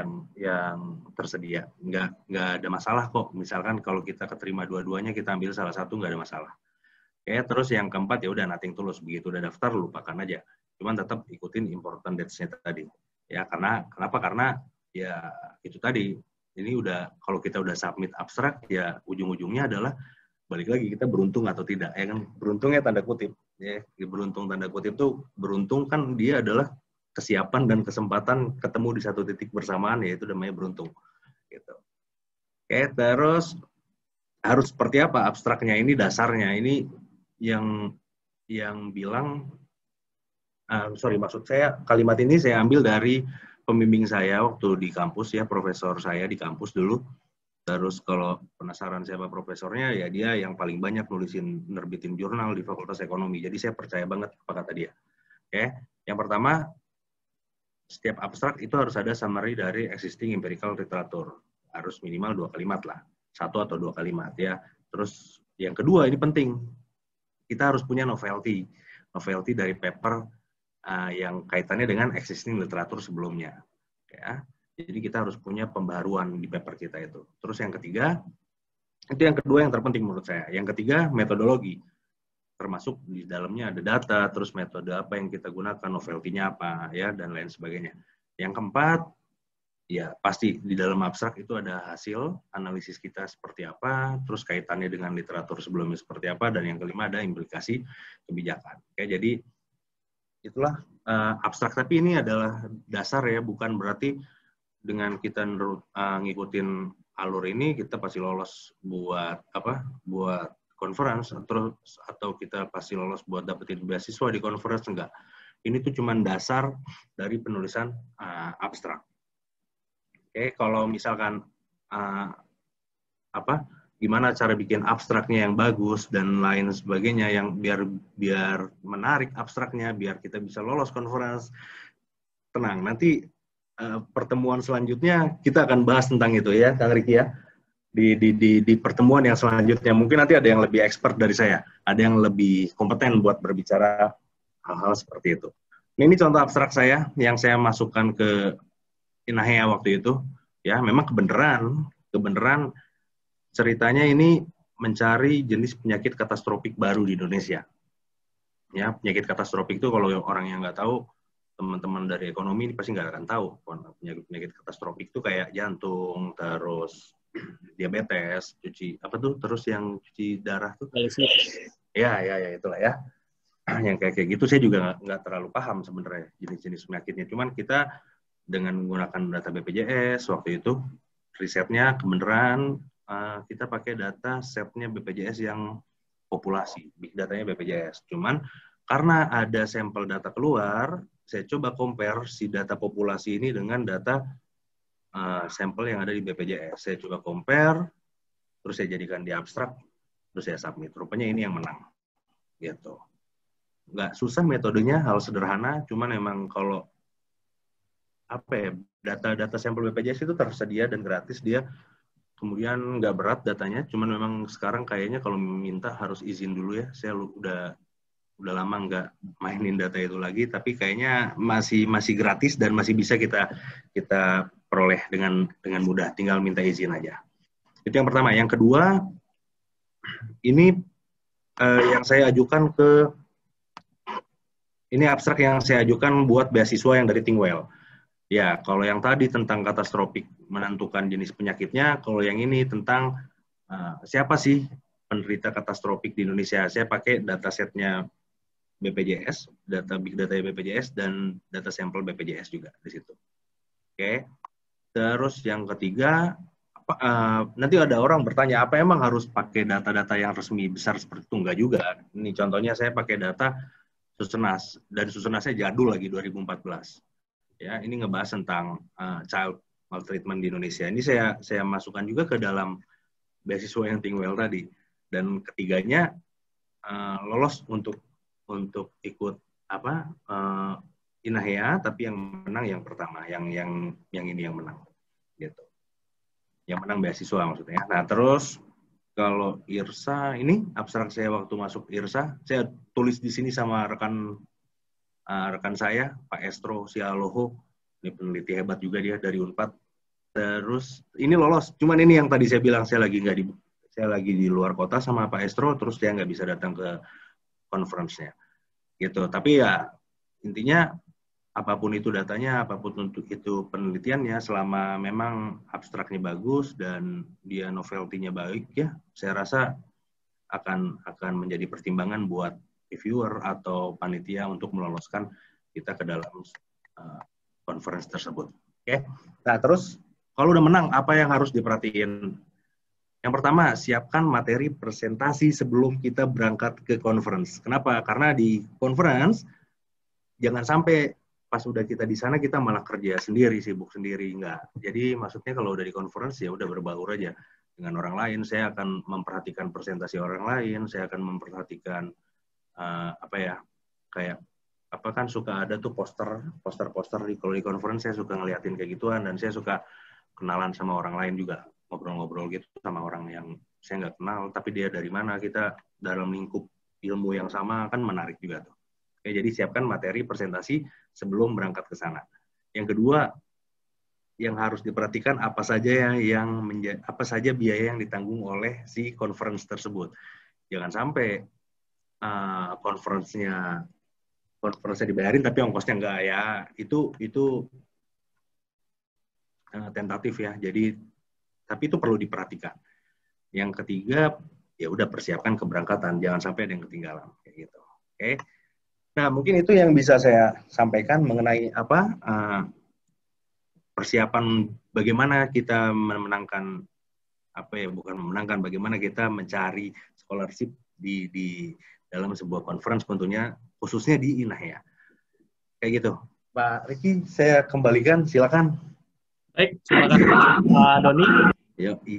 tersedia. Nggak ada masalah kok. Misalkan kalau kita keterima dua-duanya, kita ambil salah satu, nggak ada masalah. Oke, terus yang keempat ya udah nothing tulus. Begitu udah daftar, lupakan aja. Cuman tetap ikutin important dates-nya tadi. Ya, kenapa? Karena ya itu tadi. Ini udah, kalau kita udah submit abstrak, ya ujung-ujungnya adalah balik lagi kita beruntung atau tidak. Ya kan, beruntungnya tanda kutip. Ya, beruntung tanda kutip tuh, beruntung kan dia adalah kesiapan dan kesempatan ketemu di satu titik bersamaan, yaitu namanya beruntung. Gitu. Oke, terus harus seperti apa abstraknya? Ini dasarnya. Ini yang bilang, maksud saya kalimat ini saya ambil dari pembimbing saya waktu di kampus ya, profesor saya di kampus dulu. Terus kalau penasaran siapa profesornya, ya dia yang paling banyak nerbitin jurnal di Fakultas Ekonomi. Jadi saya percaya banget apa kata dia. Oke, yang pertama, setiap abstrak itu harus ada summary dari existing empirical literature. Harus minimal 2 kalimat lah. 1 atau 2 kalimat ya. Terus yang kedua, ini penting. Kita harus punya novelty. Novelty dari paper yang kaitannya dengan existing literature sebelumnya. Ya. Jadi kita harus punya pembaruan di paper kita itu. Terus yang ketiga, itu yang kedua yang terpenting menurut saya. Yang ketiga, metodologi. Termasuk di dalamnya ada data, terus metode apa yang kita gunakan, novelty-nya apa, ya, dan lain sebagainya. Yang keempat, ya pasti di dalam abstrak itu ada hasil analisis kita seperti apa, terus kaitannya dengan literatur sebelumnya seperti apa, dan yang kelima ada implikasi kebijakan. Oke, jadi itulah abstrak, tapi ini adalah dasar ya, bukan berarti dengan kita ngikutin alur ini kita pasti lolos buat conference atau kita pasti lolos buat dapetin beasiswa di conference, enggak. Ini tuh cuman dasar dari penulisan abstrak. Oke, kalau misalkan gimana cara bikin abstraknya yang bagus dan lain sebagainya, yang biar menarik abstraknya, biar kita bisa lolos conference. Tenang, nanti pertemuan selanjutnya kita akan bahas tentang itu ya, Kang Riki ya. Di pertemuan yang selanjutnya mungkin nanti ada yang lebih expert dari saya, ada yang lebih kompeten buat berbicara hal-hal seperti itu. Ini contoh abstrak saya yang saya masukkan ke Inahya waktu itu ya. Memang kebenaran ceritanya ini mencari jenis penyakit katastropik baru di Indonesia. Ya, penyakit katastropik itu kalau orang yang nggak tahu, teman-teman dari ekonomi ini pasti nggak akan tahu. Penyakit katastropik itu kayak jantung, terus diabetes, terus yang cuci darah tuh. Ya, itulah ya. Yang kayak gitu saya juga nggak terlalu paham sebenarnya jenis-jenis penyakitnya. Cuman kita dengan menggunakan data BPJS waktu itu, risetnya kebenaran kita pakai data setnya BPJS yang populasi, big datanya BPJS. Cuman karena ada sampel data keluar, saya coba compare si data populasi ini dengan data sampel yang ada di BPJS. Saya coba compare, terus saya jadikan di abstrak, terus saya submit. Rupanya ini yang menang. Gitu. Nggak susah metodenya, hal sederhana, cuman memang kalau data-data sampel BPJS itu tersedia dan gratis, dia kemudian nggak berat datanya, cuman memang sekarang kayaknya kalau minta harus izin dulu ya. Saya udah lama nggak mainin data itu lagi, tapi kayaknya masih gratis dan masih bisa kita peroleh dengan mudah, tinggal minta izin aja. Itu yang pertama. Yang kedua, ini yang saya ajukan ini abstrak yang saya ajukan buat beasiswa yang dari Thinkwell. Ya, kalau yang tadi tentang katastropik menentukan jenis penyakitnya, kalau yang ini tentang siapa sih penderita katastropik di Indonesia. Saya pakai datasetnya BPJS, data big data BPJS dan data sampel BPJS juga di situ. Oke. Terus yang ketiga, nanti ada orang bertanya, apa emang harus pakai data-data yang resmi besar seperti itu? Enggak juga. Ini contohnya saya pakai data Susenas, dan Susenasnya jadul lagi 2014. Ya, ini ngebahas tentang child maltreatment di Indonesia. Ini saya masukkan juga ke dalam beasiswa yang Thinkwell tadi. Dan ketiganya lolos untuk ikut INAHEA, tapi yang menang yang pertama, yang ini yang menang, gitu. Yang menang beasiswa maksudnya. Nah, terus kalau IRSA ini abstrak saya waktu masuk IRSA, saya tulis di sini sama rekan saya, Pak Estro Sialoho, ini peneliti hebat juga dia dari Unpad. Terus ini lolos, cuman ini yang tadi saya bilang saya lagi di luar kota sama Pak Estro, terus dia nggak bisa datang ke conference-nya, gitu. Tapi ya intinya apapun itu datanya, apapun itu penelitiannya, selama memang abstraknya bagus dan dia novelty-nya baik, ya saya rasa akan menjadi pertimbangan buat reviewer atau panitia untuk meloloskan kita ke dalam conference tersebut. Oke. Nah, terus kalau udah menang, apa yang harus diperhatiin? Yang pertama, siapkan materi presentasi sebelum kita berangkat ke conference. Kenapa? Karena di conference, jangan sampai pas udah kita di sana, kita malah kerja sendiri, sibuk sendiri. Enggak. Jadi maksudnya kalau udah di conference, ya udah berbaur aja dengan orang lain. Saya akan memperhatikan presentasi orang lain, saya akan memperhatikan kan suka ada tuh poster di kalau di conference, saya suka ngeliatin kayak gituan, dan saya suka kenalan sama orang lain juga, ngobrol-ngobrol gitu sama orang yang saya nggak kenal, tapi dia dari mana, kita dalam lingkup ilmu yang sama, kan menarik juga tuh. Oke, jadi siapkan materi presentasi sebelum berangkat ke sana. Yang kedua, yang harus diperhatikan apa saja biaya yang ditanggung oleh si conference tersebut. Jangan sampai conference-nya dibayarin tapi ongkosnya enggak, ya. Itu tentatif ya. Jadi tapi itu perlu diperhatikan. Yang ketiga, ya udah persiapkan keberangkatan, jangan sampai ada yang ketinggalan kayak gitu. Oke. Nah, mungkin itu yang bisa saya sampaikan mengenai persiapan bagaimana kita memenangkan bagaimana kita mencari scholarship di dalam sebuah conference, tentunya khususnya di INAHEA. Kayak gitu. Pak Riki, saya kembalikan, silakan. Baik, terima kasih Pak Doni. Yoi.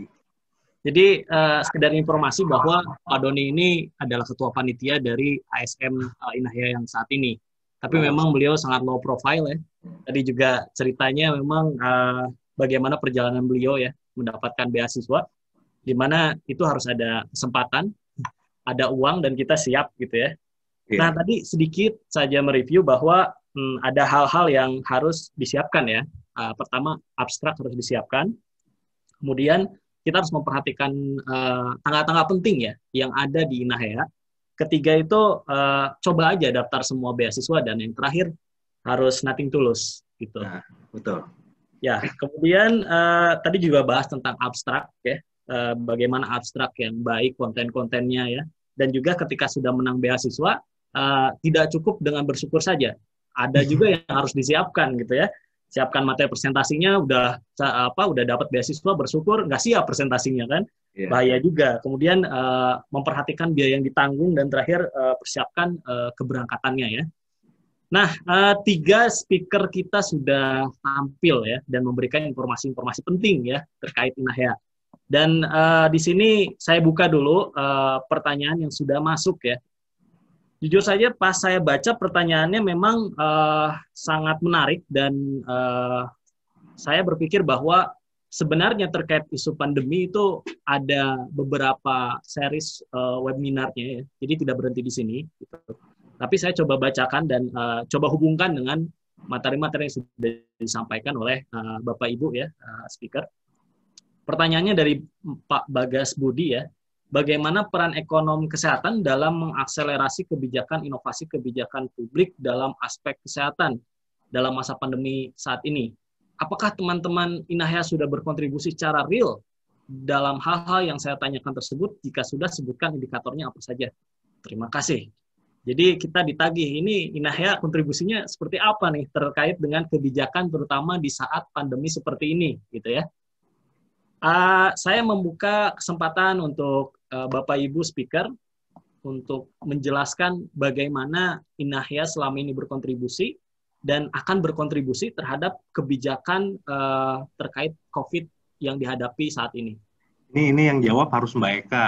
Jadi sekedar informasi bahwa Pak Doni ini adalah ketua panitia dari ASM INAHEA yang saat ini. Tapi memang beliau sangat low profile ya. Tadi juga ceritanya memang bagaimana perjalanan beliau ya mendapatkan beasiswa, di mana itu harus ada kesempatan, ada uang, dan kita siap gitu ya. Yeah. Nah, tadi sedikit saja mereview bahwa ada hal-hal yang harus disiapkan ya. Pertama, abstrak harus disiapkan. Kemudian kita harus memperhatikan tanggal-tanggal penting ya yang ada di INAHEA. Ketiga itu coba aja daftar semua beasiswa, dan yang terakhir harus nothing tulus gitu. Nah, betul. Ya, kemudian tadi juga bahas tentang abstrak ya. Bagaimana abstrak yang baik, konten-kontennya ya. Dan juga ketika sudah menang beasiswa, tidak cukup dengan bersyukur saja. Ada juga yang harus disiapkan gitu ya. Siapkan materi presentasinya, udah dapat beasiswa, bersyukur, nggak siap presentasinya kan. Yeah. Bahaya juga. Kemudian memperhatikan biaya yang ditanggung, dan terakhir persiapkan keberangkatannya ya. Nah, 3 speaker kita sudah tampil ya, dan memberikan informasi-informasi penting ya terkait INAHEA. Dan di sini saya buka dulu pertanyaan yang sudah masuk ya. Jujur saja pas saya baca pertanyaannya memang sangat menarik, dan saya berpikir bahwa sebenarnya terkait isu pandemi itu ada beberapa series webinarnya ya. Jadi tidak berhenti di sini. Gitu. Tapi saya coba bacakan dan coba hubungkan dengan materi-materi yang sudah disampaikan oleh Bapak Ibu ya, speaker. Pertanyaannya dari Pak Bagas Budi ya. Bagaimana peran ekonomi kesehatan dalam mengakselerasi kebijakan inovasi kebijakan publik dalam aspek kesehatan dalam masa pandemi saat ini? Apakah teman-teman Inahya sudah berkontribusi secara real dalam hal-hal yang saya tanyakan tersebut? Jika sudah, sebutkan indikatornya apa saja. Terima kasih. Jadi kita ditagih, ini Inahya kontribusinya seperti apa nih terkait dengan kebijakan terutama di saat pandemi seperti ini, gitu ya. Saya membuka kesempatan untuk Bapak Ibu speaker untuk menjelaskan bagaimana Inahya selama ini berkontribusi dan akan berkontribusi terhadap kebijakan terkait COVID yang dihadapi saat ini. Ini yang jawab harus Mbak Eka.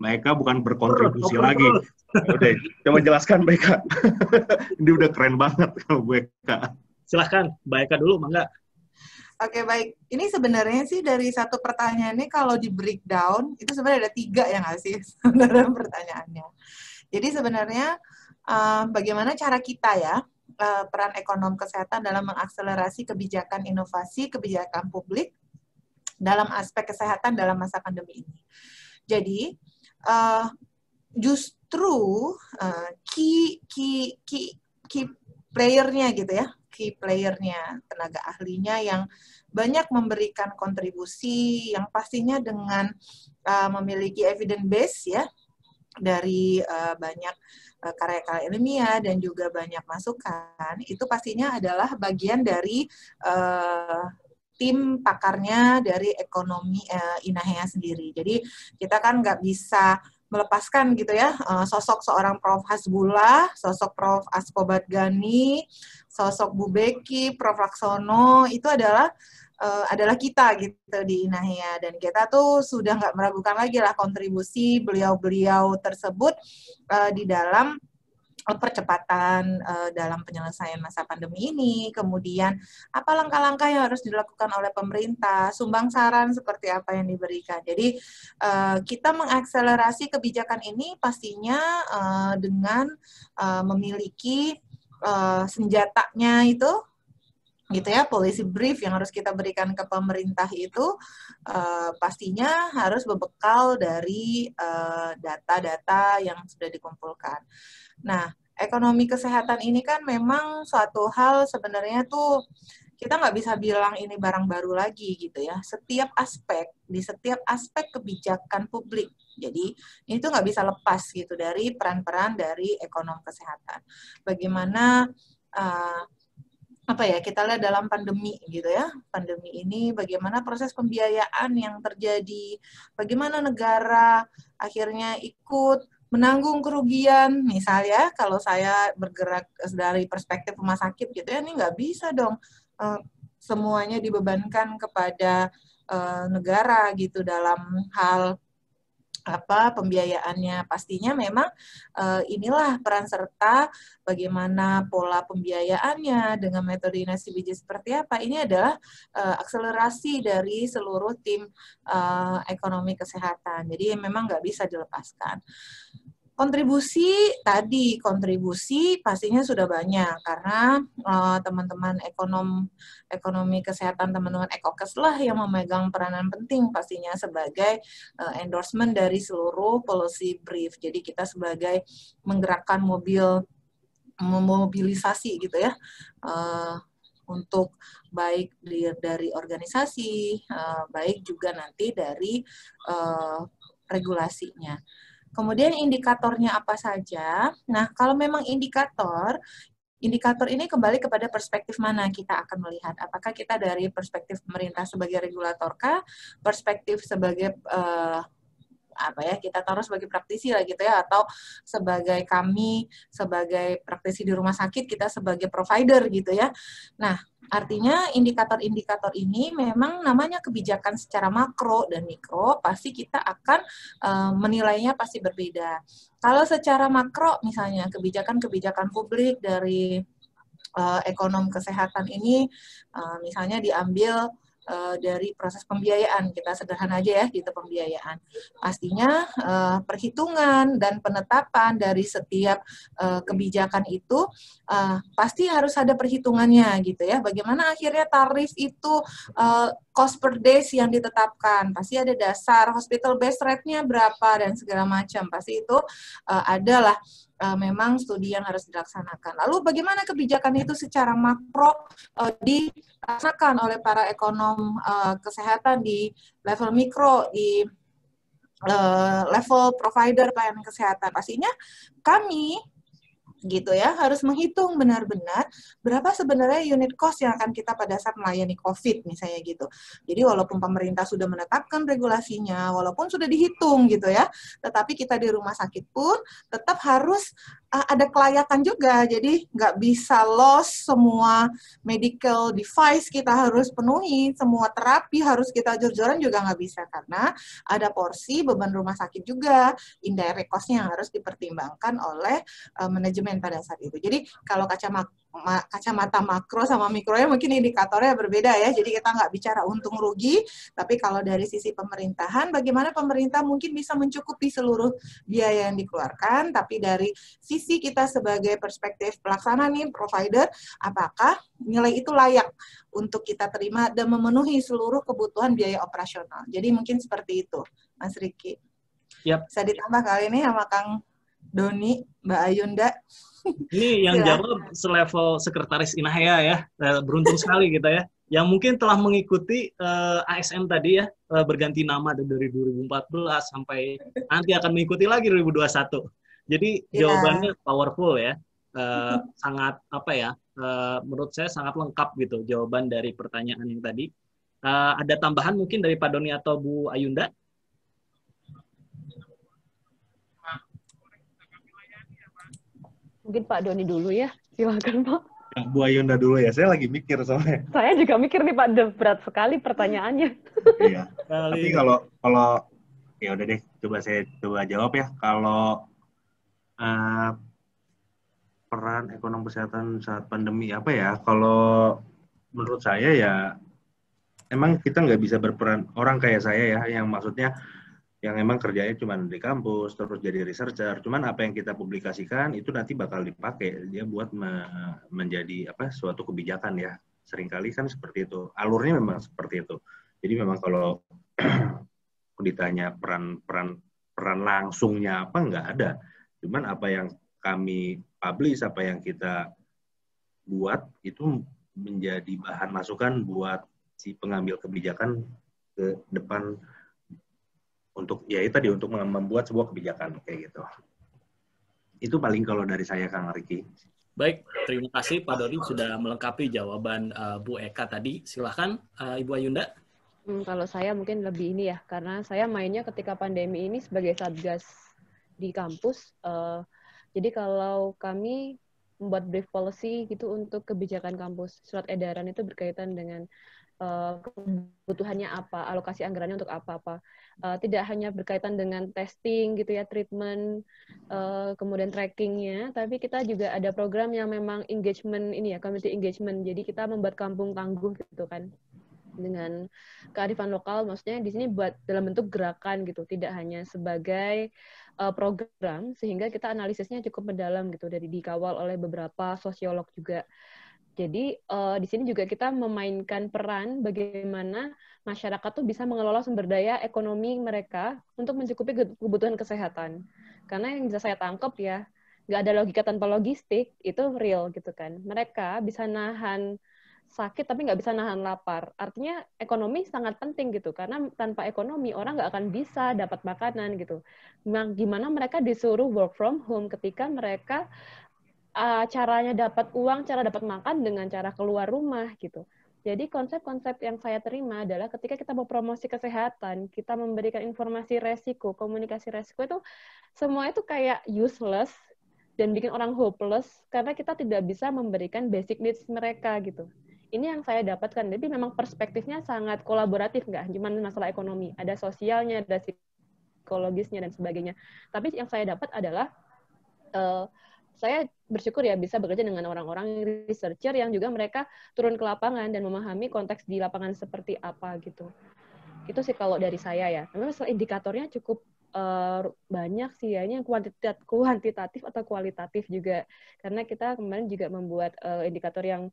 Mbak Eka bukan berkontribusi lagi. Udah, coba jelaskan Mbak Eka. Ini udah keren banget kalau Mbak Eka. Silahkan Mbak Eka dulu, Mangga. Oke, baik. Ini sebenarnya sih dari satu pertanyaannya kalau di breakdown, itu sebenarnya ada 3 ya nggak sih sebenarnya pertanyaannya. Jadi sebenarnya bagaimana cara kita ya, peran ekonomi kesehatan dalam mengakselerasi kebijakan inovasi, kebijakan publik dalam aspek kesehatan dalam masa pandemi ini. Jadi, justru key player-nya gitu ya, key player-nya, tenaga ahlinya yang banyak memberikan kontribusi yang pastinya dengan memiliki evidence base ya, dari banyak karya-karya ilmiah dan juga banyak masukan, itu pastinya adalah bagian dari tim pakarnya dari ekonomi Inahya sendiri. Jadi kita kan nggak bisa melepaskan gitu ya sosok seorang Prof. Hasbullah, sosok Prof. Asko Badgani, sosok Bu Beki, Prof. Laksono, itu adalah kita gitu di Inahya, dan kita tuh sudah nggak meragukan lagi lah kontribusi beliau-beliau tersebut di dalam percepatan dalam penyelesaian masa pandemi ini, kemudian apa langkah-langkah yang harus dilakukan oleh pemerintah, sumbang saran seperti apa yang diberikan. Jadi kita mengakselerasi kebijakan ini pastinya dengan memiliki senjatanya itu, gitu ya, policy brief yang harus kita berikan ke pemerintah itu pastinya harus berbekal dari data-data yang sudah dikumpulkan. Nah, ekonomi kesehatan ini kan memang suatu hal sebenarnya tuh kita nggak bisa bilang ini barang baru lagi gitu ya. Di setiap aspek kebijakan publik. Jadi ini tuh nggak bisa lepas gitu dari peran-peran dari ekonomi kesehatan. Bagaimana kita lihat dalam pandemi gitu ya, pandemi ini bagaimana proses pembiayaan yang terjadi, bagaimana negara akhirnya ikut menanggung kerugian, misalnya kalau saya bergerak dari perspektif rumah sakit gitu ya, ini nggak bisa dong semuanya dibebankan kepada negara gitu dalam hal pembiayaannya. Pastinya memang inilah peran serta bagaimana pola pembiayaannya dengan metode dinasti biji seperti apa. Ini adalah akselerasi dari seluruh tim ekonomi kesehatan. Jadi memang nggak bisa dilepaskan. Kontribusi pastinya sudah banyak karena teman-teman ekonomi kesehatan, teman-teman Ekokes lah yang memegang peranan penting pastinya sebagai endorsement dari seluruh policy brief. Jadi kita sebagai menggerakkan memobilisasi gitu ya untuk baik dari organisasi, baik juga nanti dari regulasinya. Kemudian indikatornya apa saja? Nah, kalau memang indikator ini kembali kepada perspektif mana kita akan melihat. Apakah kita dari perspektif pemerintah sebagai regulatorkah, perspektif sebagai kita taruh sebagai praktisi lah gitu ya, atau sebagai kami sebagai praktisi di rumah sakit, kita sebagai provider gitu ya. Nah, artinya indikator-indikator ini memang namanya kebijakan secara makro dan mikro, pasti kita akan menilainya pasti berbeda. Kalau secara makro misalnya kebijakan-kebijakan publik dari ekonomi kesehatan ini misalnya diambil dari proses pembiayaan. Kita sederhana aja ya, gitu pembiayaan. Pastinya perhitungan dan penetapan dari setiap kebijakan itu pasti harus ada perhitungannya gitu ya. Bagaimana akhirnya tarif itu cost per days yang ditetapkan, pasti ada dasar hospital based rate-nya berapa dan segala macam. Pasti itu adalah memang studi yang harus dilaksanakan. Lalu bagaimana kebijakan itu secara makro dilaksanakan oleh para ekonom kesehatan di level mikro, di level provider pelayanan kesehatan. Pastinya kami gitu ya, harus menghitung benar-benar berapa sebenarnya unit cost yang akan kita pada saat melayani COVID misalnya gitu. Jadi walaupun pemerintah sudah menetapkan regulasinya, walaupun sudah dihitung gitu ya, tetapi kita di rumah sakit pun tetap harus ada kelayakan juga. Jadi nggak bisa loss, semua medical device kita harus penuhi, semua terapi harus kita jor-joran juga nggak bisa, karena ada porsi beban rumah sakit juga, indirect cost-nya yang harus dipertimbangkan oleh manajemen pada saat itu. Jadi kalau kacamata makro sama mikronya mungkin indikatornya berbeda ya. Jadi kita nggak bicara untung rugi, tapi kalau dari sisi pemerintahan, bagaimana pemerintah mungkin bisa mencukupi seluruh biaya yang dikeluarkan, tapi dari sisi kita sebagai perspektif pelaksana nih, provider, apakah nilai itu layak untuk kita terima dan memenuhi seluruh kebutuhan biaya operasional. Jadi mungkin seperti itu, Mas Riki. Yep. Bisa ditambah kali ini sama Kang Doni, Mbak Ayunda. Ini yang jawab selevel sekretaris Inahea ya, beruntung sekali kita ya, yang mungkin telah mengikuti ASN tadi ya, berganti nama dari 2014 sampai nanti akan mengikuti lagi 2021. Jadi jawabannya powerful ya, sangat apa ya, menurut saya sangat lengkap gitu jawaban dari pertanyaan yang tadi. Ada tambahan mungkin dari Pak Doni atau Bu Ayunda? Mungkin Pak Doni dulu ya, silakan Pak. Ya, Bu Ayunda dulu ya, saya lagi mikir soalnya. Saya juga mikir nih Pak, berat sekali pertanyaannya. Iya. Tapi kalau ya udah deh, saya coba jawab ya. Kalau peran ekonomi kesehatan saat pandemi apa ya? Kalau menurut saya ya, emang kita nggak bisa berperan, orang kayak saya ya, yang maksudnya yang emang kerjanya cuma di kampus, terus jadi researcher, cuman apa yang kita publikasikan itu nanti bakal dipakai dia buat menjadi suatu kebijakan ya. Seringkali kan seperti itu. Alurnya memang seperti itu. Jadi memang kalau ditanya peran langsungnya apa, nggak ada. Cuman apa yang kami publish, apa yang kita buat itu menjadi bahan masukan buat si pengambil kebijakan ke depan untuk untuk membuat sebuah kebijakan kayak gitu. Itu paling kalau dari saya, Kang Riki. Baik, terima kasih Pak Doni sudah melengkapi jawaban Bu Eka tadi. Silahkan Ibu Ayunda. Kalau saya mungkin lebih ini ya, karena saya mainnya ketika pandemi ini sebagai satgas di kampus. Jadi kalau kami membuat brief policy gitu untuk kebijakan kampus, surat edaran itu berkaitan dengan kebutuhannya apa, alokasi anggarannya untuk apa-apa. Tidak hanya berkaitan dengan testing gitu ya, treatment, kemudian trackingnya, tapi kita juga ada program yang memang engagement ini ya, community engagement. Jadi kita membuat kampung tangguh gitu kan, dengan kearifan lokal, maksudnya di sini buat dalam bentuk gerakan gitu, tidak hanya sebagai program, sehingga kita analisisnya cukup mendalam gitu, dari dikawal oleh beberapa sosiolog juga. Jadi di sini juga kita memainkan peran bagaimana masyarakat tuh bisa mengelola sumber daya ekonomi mereka untuk mencukupi kebutuhan kesehatan. Karena yang bisa saya tangkap ya, nggak ada logika tanpa logistik, itu real gitu kan. Mereka bisa nahan sakit tapi nggak bisa nahan lapar. Artinya ekonomi sangat penting gitu, karena tanpa ekonomi orang nggak akan bisa dapat makanan gitu. Gimana mereka disuruh work from home ketika mereka caranya dapat uang, cara dapat makan dengan cara keluar rumah gitu. Jadi konsep-konsep yang saya terima adalah ketika kita mau promosi kesehatan, kita memberikan informasi resiko, komunikasi resiko itu semua itu kayak useless dan bikin orang hopeless karena kita tidak bisa memberikan basic needs mereka gitu. Ini yang saya dapatkan. Jadi memang perspektifnya sangat kolaboratif, nggak cuma masalah ekonomi, ada sosialnya, ada psikologisnya dan sebagainya. Tapi yang saya dapat adalah saya bersyukur ya bisa bekerja dengan orang-orang researcher yang juga mereka turun ke lapangan dan memahami konteks di lapangan seperti apa gitu. Itu sih kalau dari saya ya. Memang indikatornya cukup banyak sih ya, ini kuantitatif atau kualitatif juga. Karena kita kemarin juga membuat indikator yang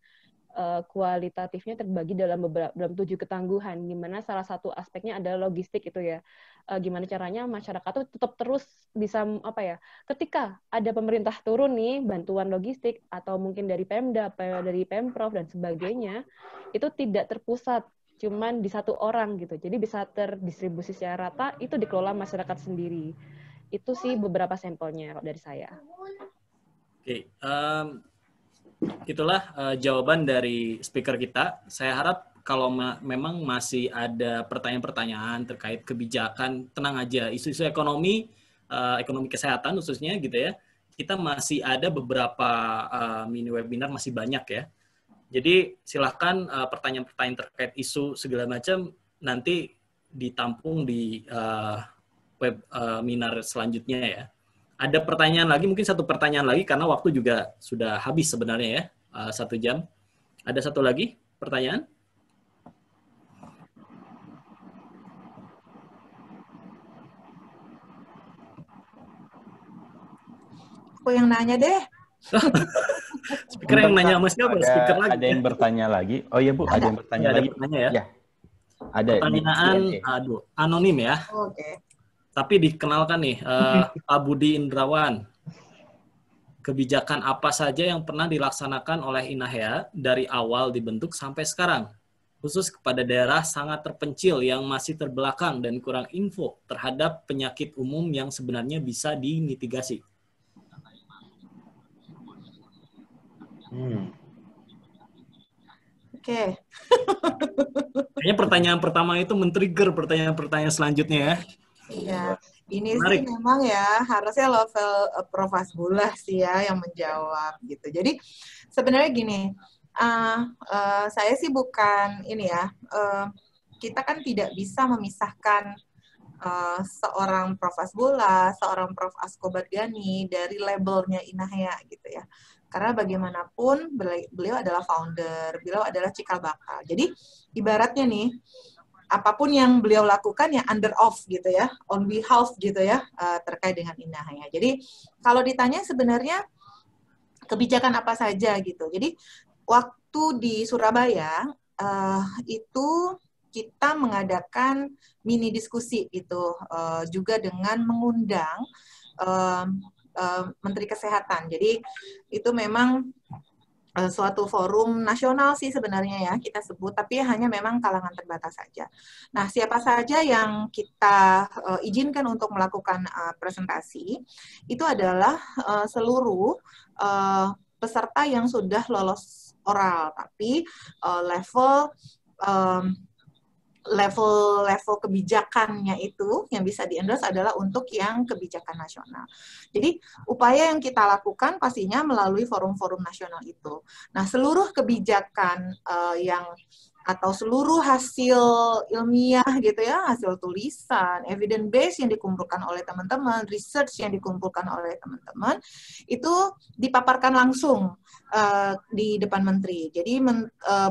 kualitatifnya terbagi dalam 7 ketangguhan, di mana salah satu aspeknya adalah logistik itu ya. Gimana caranya masyarakat tuh tetap terus bisa ketika ada pemerintah turun nih bantuan logistik atau mungkin dari Pemda, dari Pemprov dan sebagainya, itu tidak terpusat cuman di satu orang gitu. Jadi bisa terdistribusi secara rata, itu dikelola masyarakat sendiri. Itu sih beberapa sampelnya dari saya. Oke, itulah jawaban dari speaker kita. Saya harap kalau memang masih ada pertanyaan-pertanyaan terkait kebijakan, tenang aja. Isu-isu ekonomi, ekonomi kesehatan khususnya gitu ya, kita masih ada beberapa mini webinar, masih banyak ya. Jadi silahkan pertanyaan-pertanyaan terkait isu segala macam nanti ditampung di webinar selanjutnya ya. Ada pertanyaan lagi, mungkin satu pertanyaan lagi karena waktu juga sudah habis sebenarnya ya, 1 jam. Ada satu lagi pertanyaan? Aku yang nanya deh. Speaker yang nanya sama siapa? Speaker lagi. Ada yang bertanya lagi? Oh iya Bu, ada yang bertanya lagi. Ada bertanya ya? Ya. Ada. Pertanyaan, anonim ya. Oke. Tapi dikenalkan nih, Pak Budi Indrawan. Kebijakan apa saja yang pernah dilaksanakan oleh INAHEA dari awal dibentuk sampai sekarang? Khusus kepada daerah sangat terpencil yang masih terbelakang dan kurang info terhadap penyakit umum yang sebenarnya bisa dimitigasi. Oke. Kayaknya pertanyaan pertama itu men-trigger pertanyaan-pertanyaan selanjutnya ya. Iya, ini Menarik. sih memang ya harusnya level Prof. Hasbullah sih ya yang menjawab gitu. Jadi sebenarnya gini, saya sih bukan ini ya, kita kan tidak bisa memisahkan seorang Prof. Hasbullah, seorang Prof. Asko Badgani dari labelnya INAHEA gitu ya. Karena bagaimanapun beliau adalah founder, beliau adalah cikal bakal. Jadi ibaratnya nih, apapun yang beliau lakukan ya under oath gitu ya, on behalf gitu ya, terkait dengan INAHEA. Jadi kalau ditanya sebenarnya kebijakan apa saja gitu. Jadi waktu di Surabaya itu kita mengadakan mini diskusi gitu, juga dengan mengundang Menteri Kesehatan. Jadi itu memang suatu forum nasional sih sebenarnya ya kita sebut, tapi hanya memang kalangan terbatas saja. Nah, siapa saja yang kita izinkan untuk melakukan presentasi itu adalah seluruh peserta yang sudah lolos oral, tapi level kebijakannya itu yang bisa di-endorse adalah untuk yang kebijakan nasional. Jadi upaya yang kita lakukan pastinya melalui forum-forum nasional itu. Nah, seluruh kebijakan atau seluruh hasil ilmiah gitu ya, hasil tulisan, evidence base yang dikumpulkan oleh teman-teman, research yang dikumpulkan oleh teman-teman, itu dipaparkan langsung di depan menteri. Jadi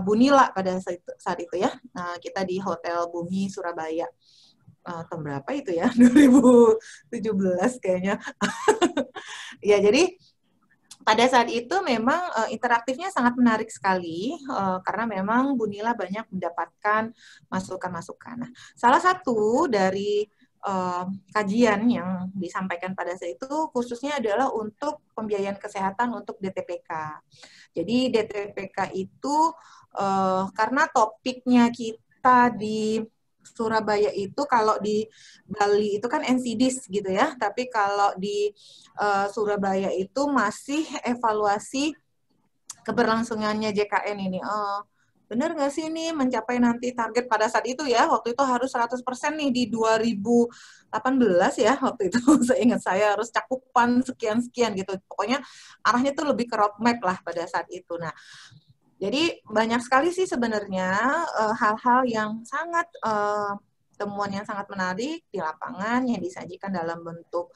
Bu Nila pada saat itu ya, kita di Hotel Bumi Surabaya. Tahun berapa itu ya? 2017 kayaknya. Ya, jadi pada saat itu memang interaktifnya sangat menarik sekali karena memang Bu Nila banyak mendapatkan masukan-masukan. Nah, salah satu dari kajian yang disampaikan pada saat itu khususnya adalah untuk pembiayaan kesehatan untuk DTPK. Jadi DTPK itu karena topiknya kita di Surabaya itu, kalau di Bali itu kan NCDs gitu ya, tapi kalau di Surabaya itu masih evaluasi keberlangsungannya JKN ini. Benar nggak sih ini mencapai nanti target pada saat itu ya, waktu itu harus 100% nih di 2018 ya, waktu itu seingat saya harus cakupan sekian-sekian gitu. Pokoknya arahnya tuh lebih ke roadmap lah pada saat itu. Nah, jadi banyak sekali sih sebenarnya hal-hal yang sangat temuan yang sangat menarik di lapangan yang disajikan dalam bentuk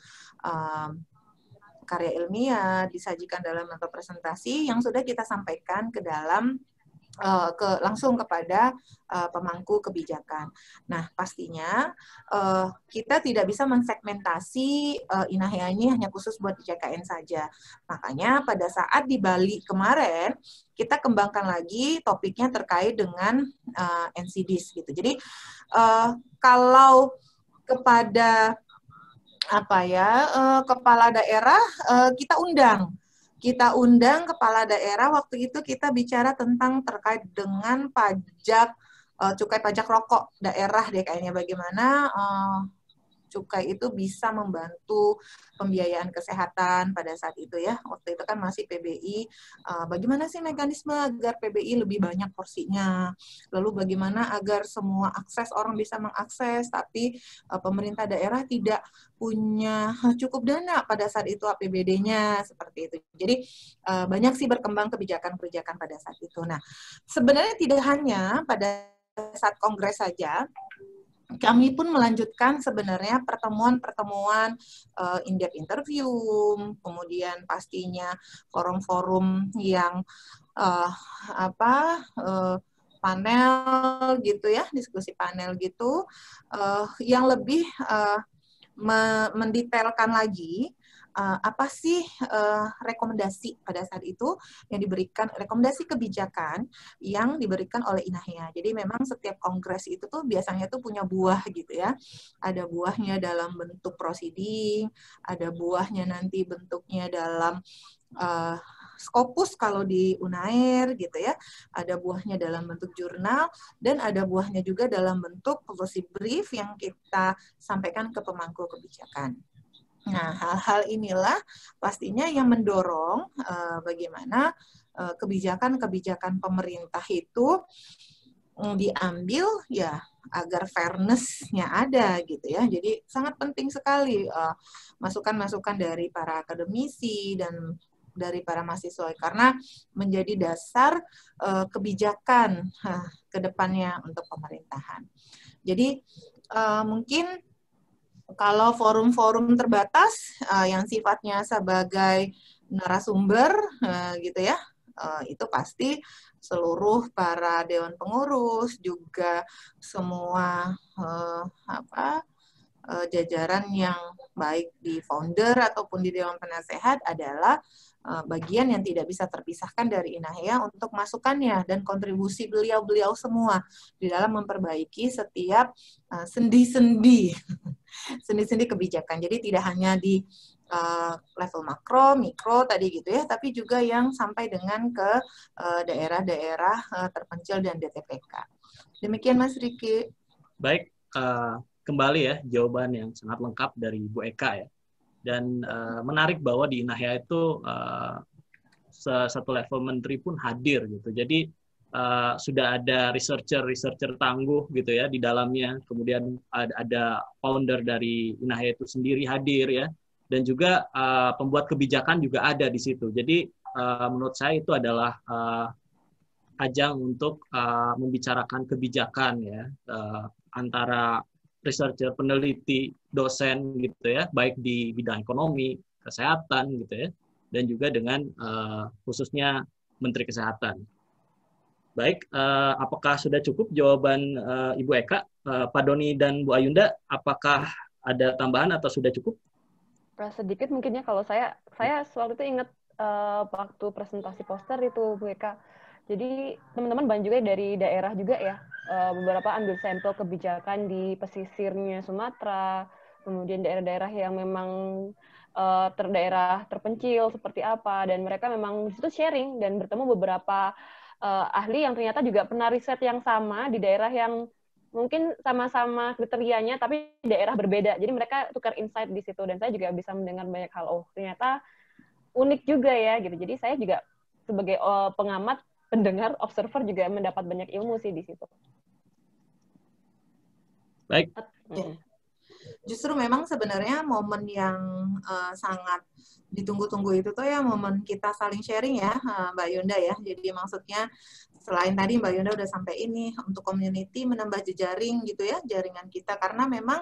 karya ilmiah, disajikan dalam bentuk presentasi yang sudah kita sampaikan ke dalam langsung kepada pemangku kebijakan. Nah, pastinya kita tidak bisa mensegmentasi Inahea ini hanya khusus buat di JKN saja. Makanya pada saat di Bali kemarin, kita kembangkan lagi topiknya terkait dengan NCDs gitu. Jadi kalau kepada kepala daerah kita undang kepala daerah. Waktu itu kita bicara tentang terkait dengan pajak cukai pajak rokok daerah deh kayaknya, bagaimana cukai itu bisa membantu pembiayaan kesehatan pada saat itu ya. Waktu itu kan masih PBI. Bagaimana sih mekanisme agar PBI lebih banyak porsinya? Lalu bagaimana agar semua orang bisa mengakses, tapi pemerintah daerah tidak punya cukup dana pada saat itu APBD-nya, seperti itu. Jadi banyak sih berkembang kebijakan-kebijakan pada saat itu. Nah, sebenarnya tidak hanya pada saat kongres saja, kami pun melanjutkan sebenarnya pertemuan-pertemuan in-depth interview, kemudian pastinya forum-forum yang panel gitu ya, diskusi panel gitu, yang lebih mendetailkan lagi apa sih rekomendasi pada saat itu yang diberikan, rekomendasi kebijakan yang diberikan oleh Inahea. Jadi memang setiap kongres itu tuh biasanya tuh punya buah gitu ya. Ada buahnya dalam bentuk proceeding, ada buahnya nanti bentuknya dalam Scopus kalau di Unair gitu ya, ada buahnya dalam bentuk jurnal, dan ada buahnya juga dalam bentuk policy brief yang kita sampaikan ke pemangku kebijakan. Nah, hal-hal inilah pastinya yang mendorong bagaimana kebijakan-kebijakan pemerintah itu diambil ya agar fairness-nya ada gitu ya. Jadi sangat penting sekali masukan-masukan dari para akademisi dan dari para mahasiswa karena menjadi dasar kebijakan ke depannya untuk pemerintahan. Jadi mungkin kalau forum-forum terbatas yang sifatnya sebagai narasumber gitu ya, itu pasti seluruh para dewan pengurus juga semua jajaran yang baik di founder ataupun di dewan penasehat adalah bagian yang tidak bisa terpisahkan dari Inahea untuk masukannya dan kontribusi beliau-beliau semua di dalam memperbaiki setiap sendi-sendi kebijakan. Jadi tidak hanya di level makro, mikro tadi gitu ya, tapi juga yang sampai dengan ke daerah-daerah terpencil dan DTPK. Demikian Mas Riki. Baik, kembali ya jawaban yang sangat lengkap dari Bu Eka ya. Dan menarik bahwa di Inahea itu satu level menteri pun hadir gitu. Jadi sudah ada researcher tangguh gitu ya di dalamnya. Kemudian ada founder dari Inahea itu sendiri hadir ya. Dan juga pembuat kebijakan juga ada di situ. Jadi menurut saya itu adalah ajang untuk membicarakan kebijakan ya antara researcher, peneliti, dosen gitu ya, baik di bidang ekonomi, kesehatan gitu ya, dan juga dengan khususnya Menteri Kesehatan. Baik, apakah sudah cukup jawaban Ibu Eka, Pak Doni dan Bu Ayunda? Apakah ada tambahan atau sudah cukup? Sedikit mungkin ya, kalau saya waktu itu ingat waktu presentasi poster itu Bu Eka. Jadi teman-teman banyak juga dari daerah juga ya, beberapa ambil sampel kebijakan di pesisirnya Sumatera, kemudian daerah-daerah yang memang daerah terpencil seperti apa, dan mereka memang di situ sharing dan bertemu beberapa ahli yang ternyata juga pernah riset yang sama di daerah yang mungkin sama-sama kriterianya tapi daerah berbeda. Jadi mereka tukar insight di situ dan saya juga bisa mendengar banyak hal. Oh, ternyata unik juga ya gitu. Jadi saya juga sebagai pengamat, pendengar, observer juga mendapat banyak ilmu sih di situ. Baik. Justru memang sebenarnya momen yang sangat ditunggu-tunggu itu tuh ya momen kita saling sharing ya, Mbak Yunda ya. Jadi maksudnya selain tadi Mbak Yunda udah sampai ini untuk community menambah jejaring gitu ya, jaringan kita, karena memang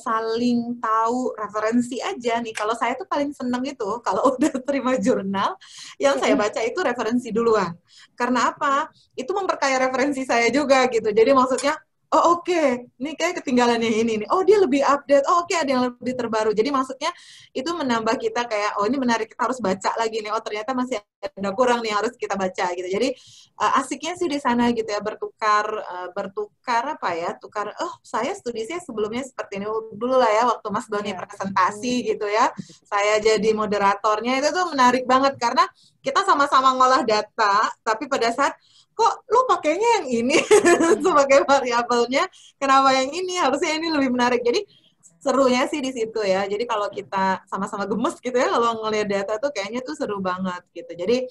saling tahu referensi aja nih. Kalau saya tuh paling seneng itu kalau udah terima jurnal yang saya baca itu referensi duluan. Karena apa? Itu memperkaya referensi saya juga gitu. Jadi maksudnya, oh oke, ini kayak ketinggalan yang ini nih. Oh dia lebih update. Oh oke, ada yang lebih terbaru. Jadi maksudnya itu menambah kita kayak, oh ini menarik, kita harus baca lagi nih. Oh ternyata masih ada kurang nih, harus kita baca gitu. Jadi asiknya sih di sana gitu ya, bertukar apa ya? Tukar. Oh saya studi saya sebelumnya seperti ini dulu lah ya, waktu Mas Doni presentasi gitu ya. Saya jadi moderatornya, itu tuh menarik banget karena kita sama-sama ngolah data, tapi pada saat kok lu pakainya yang ini sebagai variabelnya, kenapa yang ini, harusnya ini lebih menarik. Jadi serunya sih di situ ya. Jadi kalau kita sama-sama gemes gitu ya, kalau ngelihat data tuh kayaknya tuh seru banget gitu. Jadi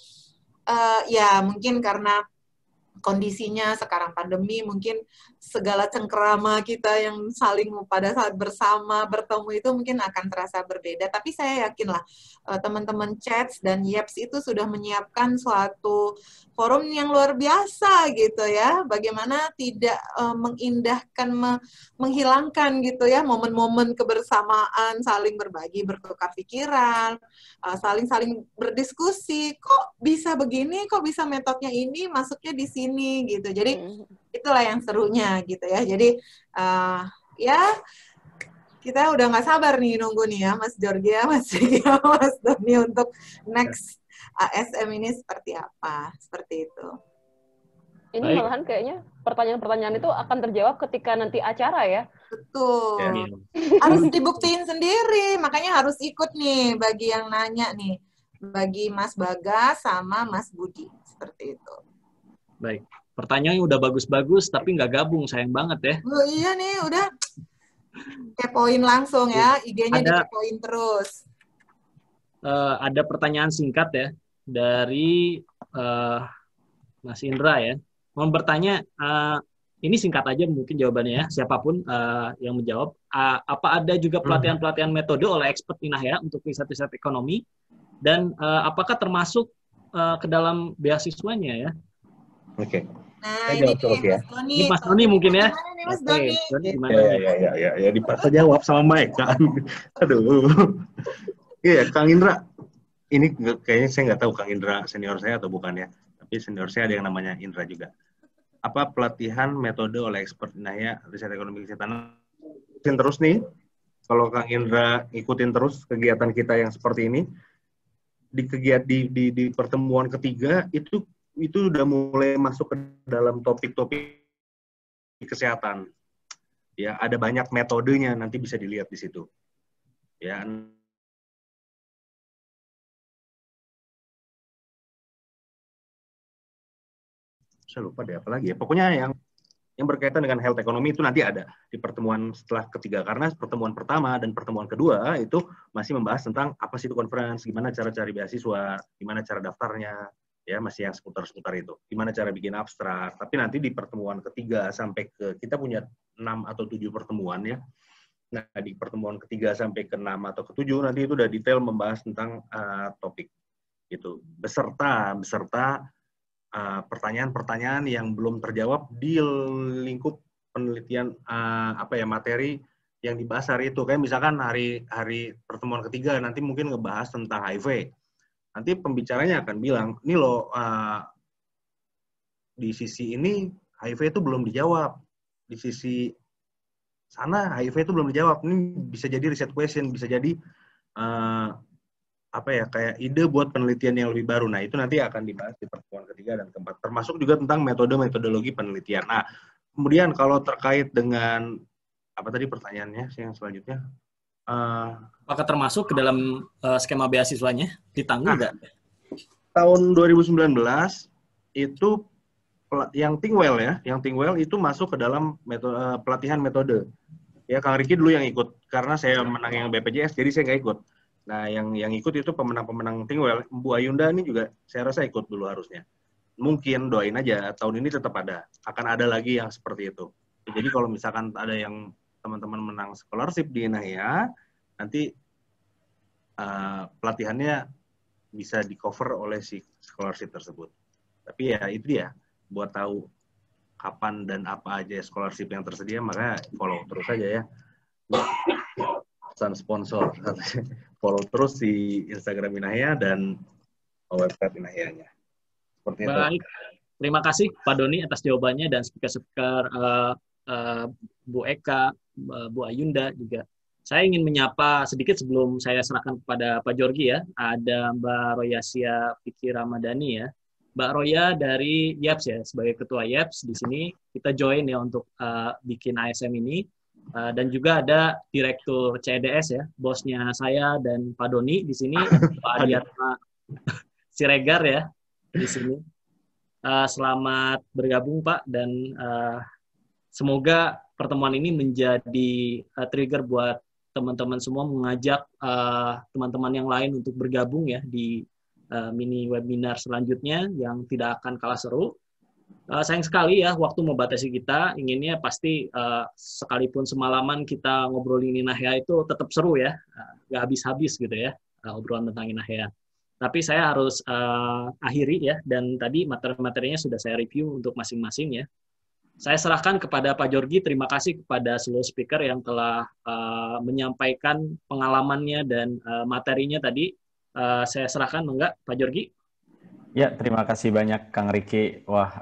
ya mungkin karena kondisinya sekarang pandemi, mungkin segala cengkerama kita yang saling pada saat bersama bertemu itu mungkin akan terasa berbeda. Tapi saya yakinlah teman-teman Chats dan Yeps itu sudah menyiapkan suatu forum yang luar biasa gitu ya. Bagaimana tidak mengindahkan, menghilangkan gitu ya momen-momen kebersamaan, saling berbagi, bertukar pikiran, saling berdiskusi. Kok bisa begini? Kok bisa metodenya ini? Masuknya di sini gitu. Jadi itulah yang serunya gitu ya. Jadi ya kita udah nggak sabar nih nunggu nih ya Mas Georgia, Mas Ria, Mas Doni untuk next ASM ini seperti apa, seperti itu. Ini malahan kayaknya pertanyaan-pertanyaan itu akan terjawab ketika nanti acara ya. Betul. Harus dibuktiin sendiri, makanya harus ikut nih bagi yang nanya nih, bagi Mas Bagas sama Mas Budi, seperti itu. Baik, pertanyaannya udah bagus-bagus tapi nggak gabung, sayang banget ya. Oh iya nih, udah kepoin langsung ya, IG-nya dikepoin terus. Ada pertanyaan singkat ya dari Mas Indra ya. Mau bertanya, ini singkat aja mungkin jawabannya ya, siapapun yang menjawab. Apa ada juga pelatihan-pelatihan metode oleh expert INAHYA untuk riset-riset ekonomi? Dan apakah termasuk ke dalam beasiswanya ya? Oke. Nah, saya jawab coba ya. Ini Mas Doni mungkin ya. Gimana nih Mas Doni? Gimana? Ya, dipaksa jawab sama Mike kan. Aduh. Iya, Kang Indra. Ini kayaknya saya nggak tahu Kang Indra senior saya atau bukan ya. Tapi senior saya ada yang namanya Indra juga. Apa pelatihan metode oleh expert INAHYA riset ekonomi kesehatan? Ikutin terus nih. Kalau Kang Indra ikutin terus kegiatan kita yang seperti ini, di pertemuan ketiga itu udah mulai masuk ke dalam topik-topik kesehatan. Ya, ada banyak metodenya, nanti bisa dilihat di situ. Ya. Saya lupa deh apa lagi ya. Pokoknya yang berkaitan dengan health economy itu nanti ada di pertemuan setelah ketiga, karena pertemuan pertama dan pertemuan kedua itu masih membahas tentang apa sih itu conference, gimana cara cari beasiswa, gimana cara daftarnya, ya masih yang seputar-seputar itu. Gimana cara bikin abstrak. Tapi nanti di pertemuan ketiga sampai ke, kita punya 6 atau 7 pertemuan ya. Nah, di pertemuan ketiga sampai ke 6 atau ke 7 nanti itu udah detail membahas tentang topik gitu. Beserta pertanyaan-pertanyaan yang belum terjawab di lingkup penelitian materi yang dibahas hari itu. Kayak misalkan hari pertemuan ketiga nanti mungkin ngebahas tentang HIV. Nanti pembicaranya akan bilang, ini loh di sisi ini HIV itu belum dijawab, di sisi sana HIV itu belum dijawab. Ini bisa jadi riset question, bisa jadi kayak ide buat penelitian yang lebih baru. Nah itu nanti akan dibahas di pertemuan ketiga dan keempat. Termasuk juga tentang metodologi penelitian. Nah kemudian kalau terkait dengan apa tadi pertanyaannya yang selanjutnya? Apakah termasuk ke dalam skema beasiswanya? Ditanggung nggak? Tahun 2019 itu yang Thinkwell ya, yang Thinkwell itu masuk ke dalam pelatihan metode. Ya Kang Riki dulu yang ikut karena saya menang yang BPJS, jadi saya nggak ikut. Nah yang ikut itu pemenang-pemenang Thinkwell. Bu Ayunda ini juga saya rasa ikut dulu harusnya. Mungkin doain aja tahun ini tetap ada, akan ada lagi yang seperti itu. Jadi kalau misalkan ada yang teman-teman menang scholarship di INAHYA, nanti pelatihannya bisa di-cover oleh si scholarship tersebut. Tapi ya itu dia, buat tahu kapan dan apa aja scholarship yang tersedia, maka follow terus aja ya. Pesan sponsor, follow terus di Instagram Inahya dan website Inahyanya. Seperti itu. Baik, terima kasih Pak Doni atas jawabannya dan speaker-speaker Bu Eka, Bu Ayunda juga. Saya ingin menyapa sedikit sebelum saya serahkan kepada Pak Jorgi ya. Ada Mbak Royasia Fikri Ramadhani ya. Mbak Roya dari YAPS ya, sebagai Ketua YAPS di sini kita join ya untuk bikin ASM ini. Dan juga ada Direktur CEDS ya, bosnya saya dan Pak Doni di sini, Pak Adiatma Siregar ya di sini. Selamat bergabung Pak dan semoga pertemuan ini menjadi trigger buat teman-teman semua mengajak teman-teman yang lain untuk bergabung ya di mini webinar selanjutnya yang tidak akan kalah seru. Sayang sekali ya waktu membatasi kita, inginnya pasti sekalipun semalaman kita ngobrolin Inahya itu tetap seru ya, nggak habis-habis gitu ya obrolan tentang Inahya. Tapi saya harus akhiri ya, dan tadi materi-materinya sudah saya review untuk masing-masing ya. Saya serahkan kepada Pak Jorgi, terima kasih kepada seluruh speaker yang telah menyampaikan pengalamannya dan materinya tadi. Saya serahkan, enggak, Pak Jorgi? Ya, terima kasih banyak Kang Riki. Wah,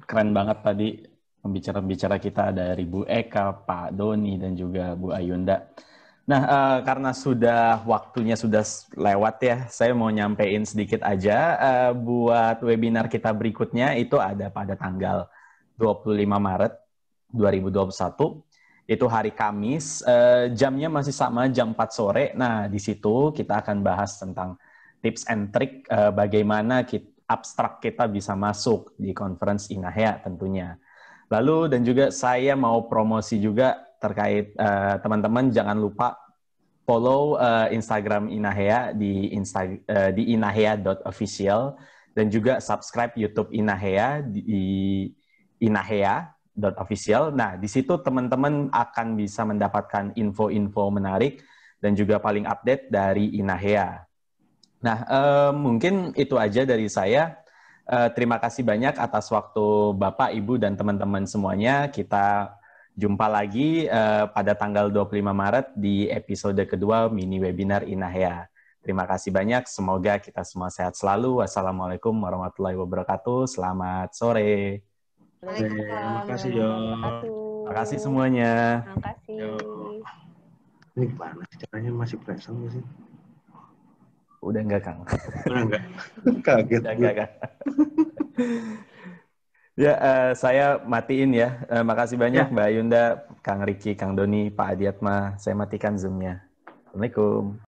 keren banget tadi pembicara-pembicara kita dari Bu Eka, Pak Doni, dan juga Bu Ayunda. Nah, karena waktunya sudah lewat ya, saya mau nyampein sedikit aja buat webinar kita berikutnya itu ada pada tanggal 25 Maret 2021. Itu hari Kamis, jamnya masih sama, jam 4 sore. Nah, di situ kita akan bahas tentang tips and trick bagaimana abstrak kita bisa masuk di conference Inahya tentunya. Lalu dan juga saya mau promosi juga terkait teman-teman jangan lupa follow Instagram Inahya di inahya.official dan juga subscribe YouTube Inahya di inahya.official. Nah, di situ teman-teman akan bisa mendapatkan info-info menarik dan juga paling update dari Inahya. Nah, mungkin itu aja dari saya. Terima kasih banyak atas waktu Bapak, Ibu, dan teman-teman semuanya. Kita jumpa lagi pada tanggal 25 Maret di episode kedua mini webinar Inahya. Terima kasih banyak. Semoga kita semua sehat selalu. Wassalamualaikum warahmatullahi wabarakatuh. Selamat sore. Terima kasih, Jo. Terima kasih semuanya. Terima kasih. Ini gimana caranya, masih present nggak sih? Udah enggak, Kang? Udah enggak? Kaget. Udah enggak, Kang. Ya, saya matiin ya. Makasih banyak Mbak Yunda, Kang Riki, Kang Doni, Pak Adiatma. Saya matikan Zoom-nya. Assalamualaikum.